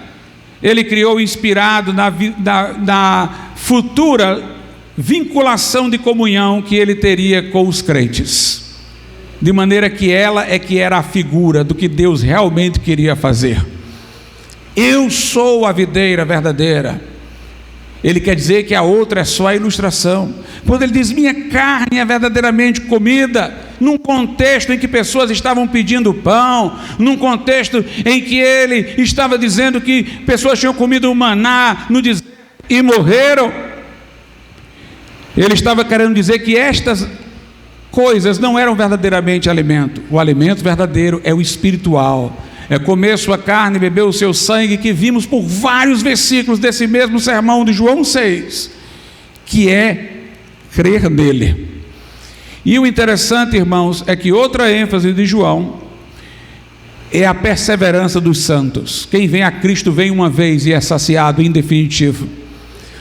Ele criou inspirado na futura vinculação de comunhão que Ele teria com os crentes, de maneira que ela é que era a figura do que Deus realmente queria fazer. Eu sou a videira verdadeira. Ele quer dizer que a outra é só a ilustração. Quando ele diz minha carne é verdadeiramente comida, num contexto em que pessoas estavam pedindo pão, num contexto em que ele estava dizendo que pessoas tinham comido o maná no deserto e morreram, ele estava querendo dizer que estas coisas não eram verdadeiramente alimento. O alimento verdadeiro é o espiritual, é comer sua carne e beber o seu sangue, que vimos por vários versículos desse mesmo sermão de João 6, que é crer nele. E o interessante, irmãos, é que outra ênfase de João é a perseverança dos santos. Quem vem a Cristo vem uma vez e é saciado em definitivo.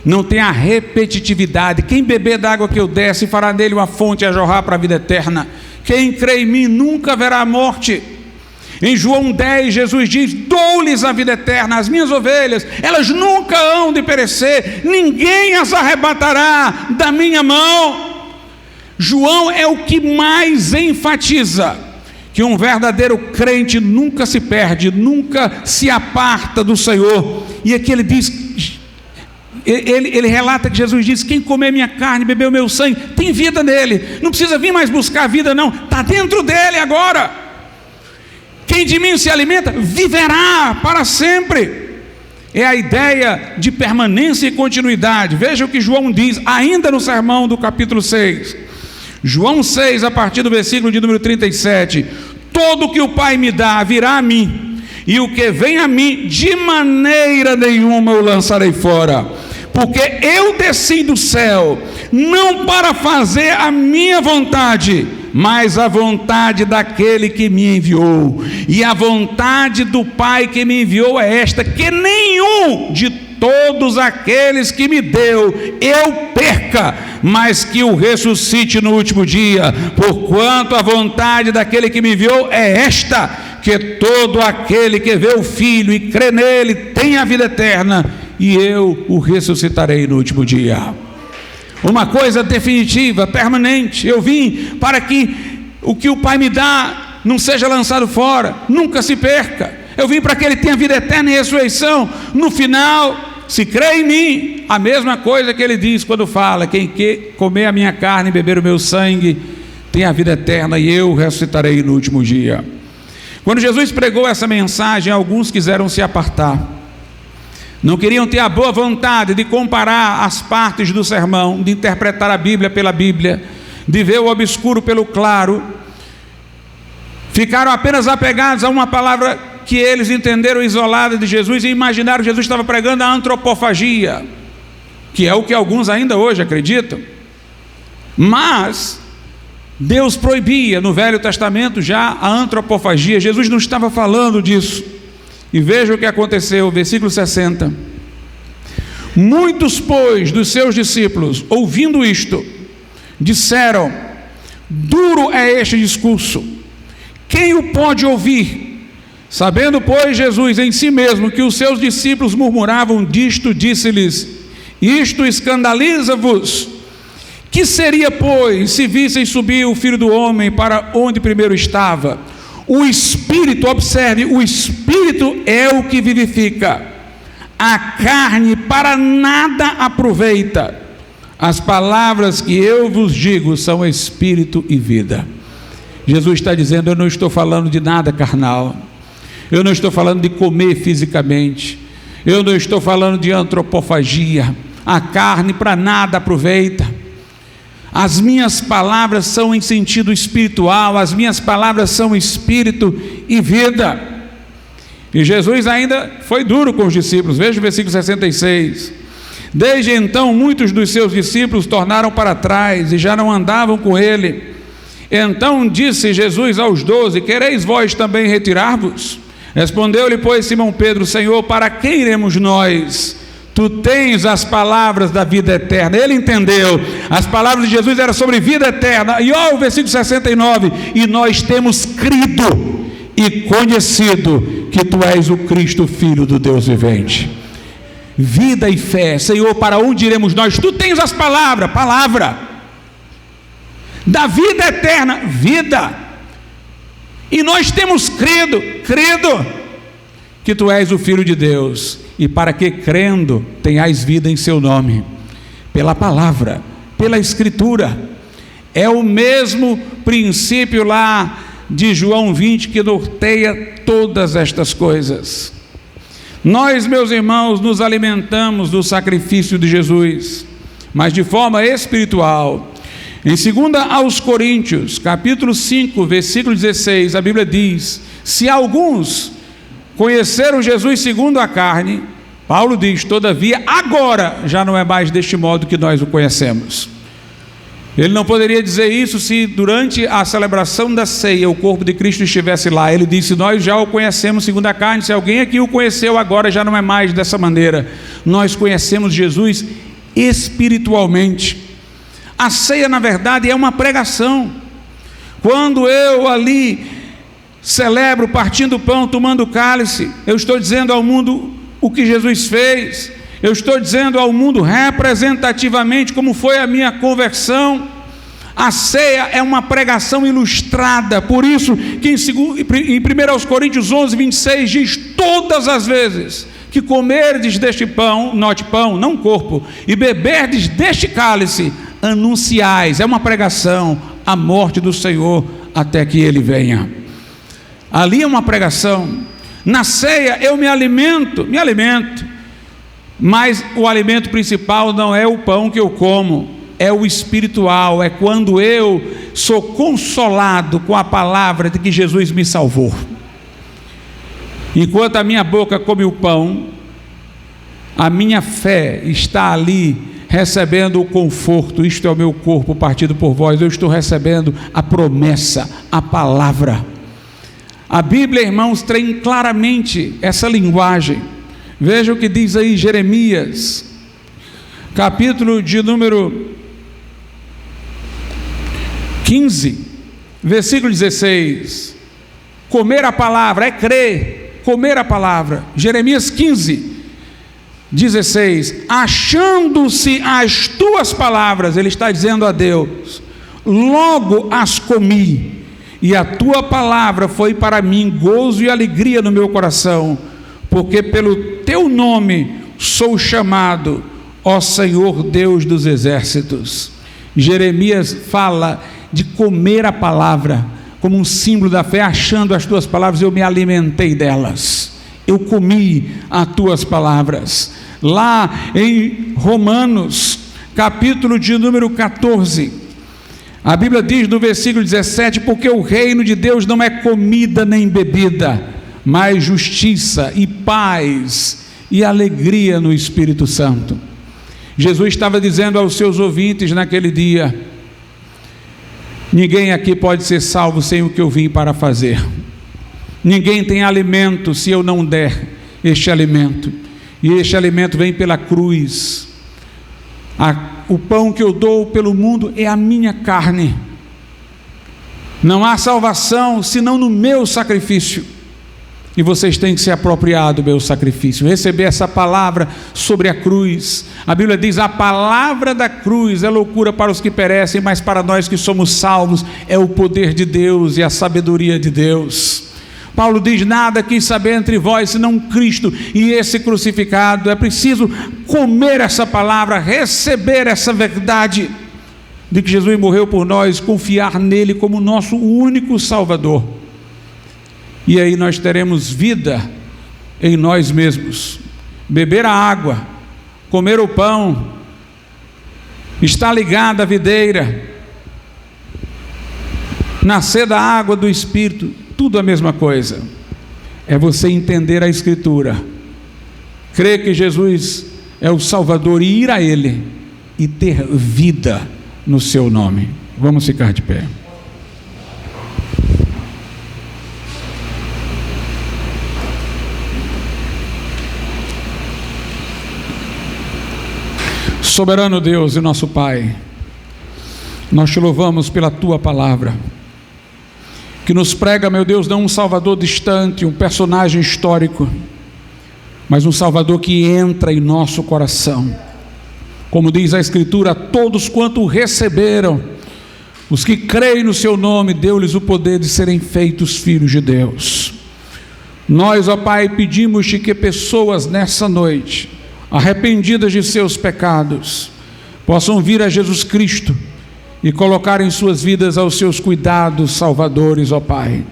Não tem a repetitividade. Quem beber da água que eu desse, fará nele uma fonte a jorrar para a vida eterna. Quem crê em mim nunca verá a morte. Em João 10, Jesus diz: dou-lhes a vida eterna, as minhas ovelhas, elas nunca hão de perecer, ninguém as arrebatará da minha mão. João é o que mais enfatiza que um verdadeiro crente nunca se perde, nunca se aparta do Senhor. E aqui ele diz, ele relata que Jesus disse: quem comer minha carne, beber o meu sangue, tem vida nele, não precisa vir mais buscar a vida não, está dentro dele agora. Quem de mim se alimenta, viverá para sempre. É a ideia de permanência e continuidade. Veja o que João diz, ainda no sermão do capítulo 6. João 6, a partir do versículo de número 37. Todo o que o Pai me dá virá a mim, e o que vem a mim, de maneira nenhuma eu lançarei fora. Porque eu desci do céu, não para fazer a minha vontade, mas a vontade daquele que me enviou. E a vontade do Pai que me enviou é esta: que nenhum de todos aqueles que me deu eu perca, mas que o ressuscite no último dia. Porquanto a vontade daquele que me enviou é esta: que todo aquele que vê o Filho e crê nele tenha a vida eterna, e eu o ressuscitarei no último dia. Uma coisa definitiva, permanente. Eu vim para que o que o Pai me dá não seja lançado fora, nunca se perca. Eu vim para que ele tenha vida eterna e ressurreição. No final, se crê em mim, a mesma coisa que ele diz quando fala: quem comer a minha carne e beber o meu sangue tem a vida eterna, e eu ressuscitarei no último dia. Quando Jesus pregou essa mensagem, alguns quiseram se apartar. Não queriam ter a boa vontade de comparar as partes do sermão, de interpretar a Bíblia pela Bíblia, de ver o obscuro pelo claro. Ficaram apenas apegados a uma palavra que eles entenderam isolada de Jesus, e imaginaram que Jesus estava pregando a antropofagia, que é o que alguns ainda hoje acreditam. Mas Deus proibia no Velho Testamento já a antropofagia. Jesus não estava falando disso. E veja o que aconteceu, versículo 60. Muitos, pois, dos seus discípulos, ouvindo isto, disseram: duro é este discurso, quem o pode ouvir? Sabendo, pois, Jesus em si mesmo que os seus discípulos murmuravam disto, disse-lhes: isto escandaliza-vos. Que seria, pois, se vissem subir o Filho do Homem para onde primeiro estava? O Espírito, observe, o Espírito é o que vivifica, a carne para nada aproveita. As palavras que eu vos digo são Espírito e vida. Jesus está dizendo: eu não estou falando de nada carnal, eu não estou falando de comer fisicamente, eu não estou falando de antropofagia. A carne para nada aproveita. As minhas palavras são em sentido espiritual, as minhas palavras são espírito e vida. E Jesus ainda foi duro com os discípulos. Veja o versículo 66. Desde então muitos dos seus discípulos tornaram para trás e já não andavam com ele. Então disse Jesus aos 12: quereis vós também retirar-vos? Respondeu-lhe, pois, Simão Pedro: Senhor, para quem iremos nós? Tu tens as palavras da vida eterna. Ele entendeu, as palavras de Jesus eram sobre vida eterna. E olha o versículo 69: e nós temos crido e conhecido que tu és o Cristo, Filho do Deus vivente. Vida e fé. Senhor, para onde iremos nós? Tu tens as palavras, palavra da vida eterna, vida. E nós temos crido que tu és o Filho de Deus, e para que crendo tenhais vida em seu nome, pela palavra, pela escritura. É o mesmo princípio lá de João 20 que norteia todas estas coisas. Nós, meus irmãos, nos alimentamos do sacrifício de Jesus, mas de forma espiritual. Em 2 aos Coríntios, capítulo 5, versículo 16, a Bíblia diz: se alguns conheceram Jesus segundo a carne, Paulo diz: todavia, agora já não é mais deste modo que nós o conhecemos. Ele não poderia dizer isso se durante a celebração da ceia o corpo de Cristo estivesse lá. Ele disse: nós já o conhecemos segundo a carne. Se alguém aqui o conheceu, agora já não é mais dessa maneira. Nós conhecemos Jesus espiritualmente. A ceia, na verdade, é uma pregação. Quando eu ali celebro partindo o pão, tomando o cálice, eu estou dizendo ao mundo o que Jesus fez. Eu estou dizendo ao mundo representativamente como foi a minha conversão. A ceia é uma pregação ilustrada. Por isso que em 1 Coríntios 11, 26 diz: todas as vezes que comerdes deste pão, note pão, não corpo, e beberdes deste cálice, anunciais, é uma pregação, a morte do Senhor até que Ele venha. Ali é uma pregação. Na ceia eu me alimento, mas o alimento principal não é o pão que eu como, é o espiritual, é quando eu sou consolado com a palavra de que Jesus me salvou. Enquanto a minha boca come o pão, a minha fé está ali recebendo o conforto. Isto é o meu corpo partido por vós. Eu estou recebendo a promessa, a palavra. A Bíblia, irmãos, tem claramente essa linguagem. Veja o que diz aí Jeremias, capítulo de número 15, versículo 16. Comer a palavra é crer, comer a palavra. Jeremias 15, 16. Achando-se as tuas palavras, ele está dizendo a Deus, logo as comi, e a tua palavra foi para mim gozo e alegria no meu coração, porque pelo teu nome sou chamado, ó Senhor Deus dos exércitos. Jeremias fala de comer a palavra como um símbolo da fé. Achando as tuas palavras, eu me alimentei delas, eu comi as tuas palavras. Lá em Romanos, capítulo de número 14, a Bíblia diz no versículo 17: porque o reino de Deus não é comida nem bebida, mas justiça e paz e alegria no Espírito Santo. Jesus estava dizendo aos seus ouvintes naquele dia: ninguém aqui pode ser salvo sem o que eu vim para fazer. Ninguém tem alimento se eu não der este alimento. E este alimento vem pela cruz. O pão que eu dou pelo mundo é a minha carne. Não há salvação senão no meu sacrifício. E vocês têm que se apropriar do meu sacrifício, receber essa palavra sobre a cruz. A Bíblia diz: a palavra da cruz é loucura para os que perecem, mas para nós que somos salvos é o poder de Deus e a sabedoria de Deus. Paulo diz: nada quis saber entre vós senão Cristo e esse crucificado. É preciso comer essa palavra, receber essa verdade de que Jesus morreu por nós, confiar nele como nosso único Salvador. E aí nós teremos vida em nós mesmos. Beber a água, comer o pão, estar ligado à videira, nascer da água do Espírito, tudo a mesma coisa. É você entender a Escritura, crer que Jesus é o Salvador e ir a Ele e ter vida no seu nome. Vamos ficar de pé. Soberano Deus e nosso Pai, nós te louvamos pela tua palavra, que nos prega, meu Deus, não um Salvador distante, um personagem histórico, mas um Salvador que entra em nosso coração. Como diz a Escritura: todos quanto o receberam, os que creem no seu nome, deu-lhes o poder de serem feitos filhos de Deus. Nós, ó Pai, pedimos-te que pessoas nessa noite, arrependidas de seus pecados, possam vir a Jesus Cristo e colocarem suas vidas aos seus cuidados salvadores, ó Pai.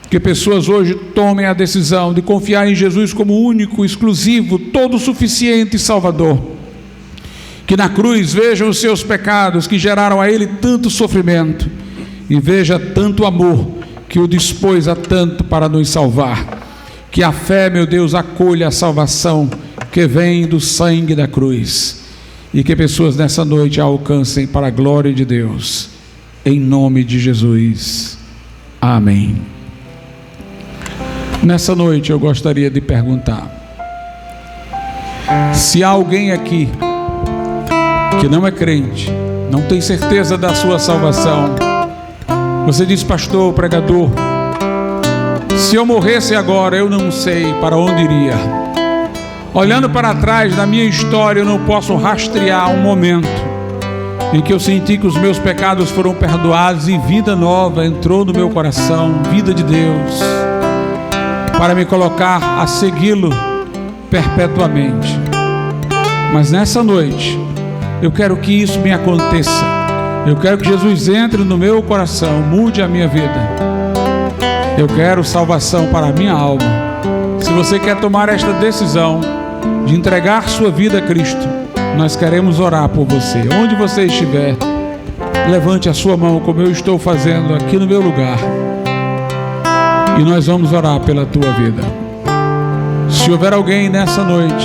Que pessoas hoje tomem a decisão de confiar em Jesus como único, exclusivo, todo suficiente Salvador. Que na cruz vejam os seus pecados que geraram a Ele tanto sofrimento, e veja tanto amor que o dispôs a tanto para nos salvar. Que Que a fé, meu Deus, acolha a salvação que vem do sangue da cruz. E que pessoas nessa noite a alcancem para a glória de Deus. Em nome de Jesus. Amém. Nessa noite eu gostaria de perguntar: se há alguém aqui que não é crente, não tem certeza da sua salvação, você diz: pastor, pregador, se eu morresse agora, eu não sei para onde iria. Olhando para trás da minha história, eu não posso rastrear um momento em que eu senti que os meus pecados foram perdoados e vida nova entrou no meu coração, vida de Deus, para me colocar a segui-lo perpetuamente. Mas nessa noite, eu quero que isso me aconteça. Eu quero que Jesus entre no meu coração, mude a minha vida. Eu quero salvação para a minha alma. Se você quer tomar esta decisão de entregar sua vida a Cristo, nós queremos orar por você. Onde você estiver, levante a sua mão como eu estou fazendo aqui no meu lugar, e nós vamos orar pela tua vida. Se houver alguém nessa noite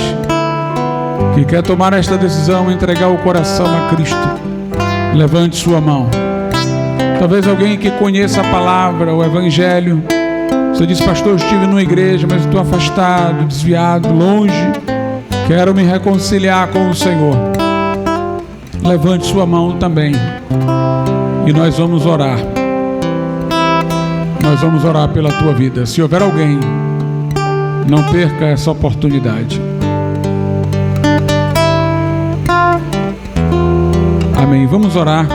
que quer tomar esta decisão, entregar o coração a Cristo, levante sua mão. Talvez alguém que conheça a palavra, o Evangelho. Você diz: pastor, eu estive numa igreja, mas estou afastado, desviado, longe. Quero me reconciliar com o Senhor. Levante sua mão também, e nós vamos orar. Nós vamos orar pela tua vida. Se houver alguém, não perca essa oportunidade. Amém. Vamos orar.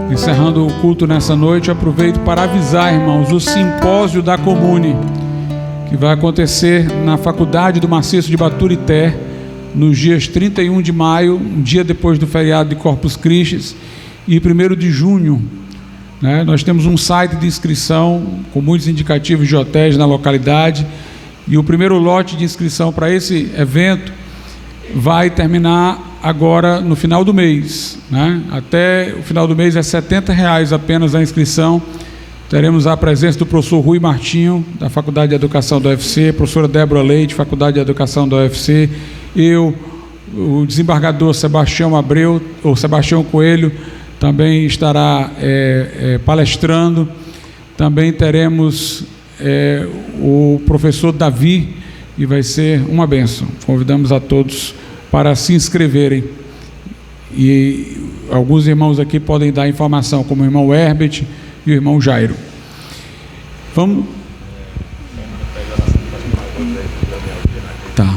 Encerrando o culto nessa noite, eu aproveito para avisar, irmãos, o simpósio da Comune, que vai acontecer na Faculdade do Maciço de Baturité, nos dias 31 de maio, um dia depois do feriado de Corpus Christi, e 1º de junho. Nós temos um site de inscrição com muitos indicativos de hotéis na localidade, e o primeiro lote de inscrição para esse evento vai terminar agora no final do mês, Até o final do mês é R$70 apenas a inscrição. Teremos a presença do professor Rui Martinho, da Faculdade de Educação da UFC, professora Débora Leite, Faculdade de Educação da UFC, eu, o desembargador Sebastião Coelho também estará palestrando. Também teremos o professor Davi, e vai ser uma bênção. Convidamos a todos para se inscreverem, e alguns irmãos aqui podem dar informação, como o irmão Herbert e o irmão Jairo. Vamos... Tá.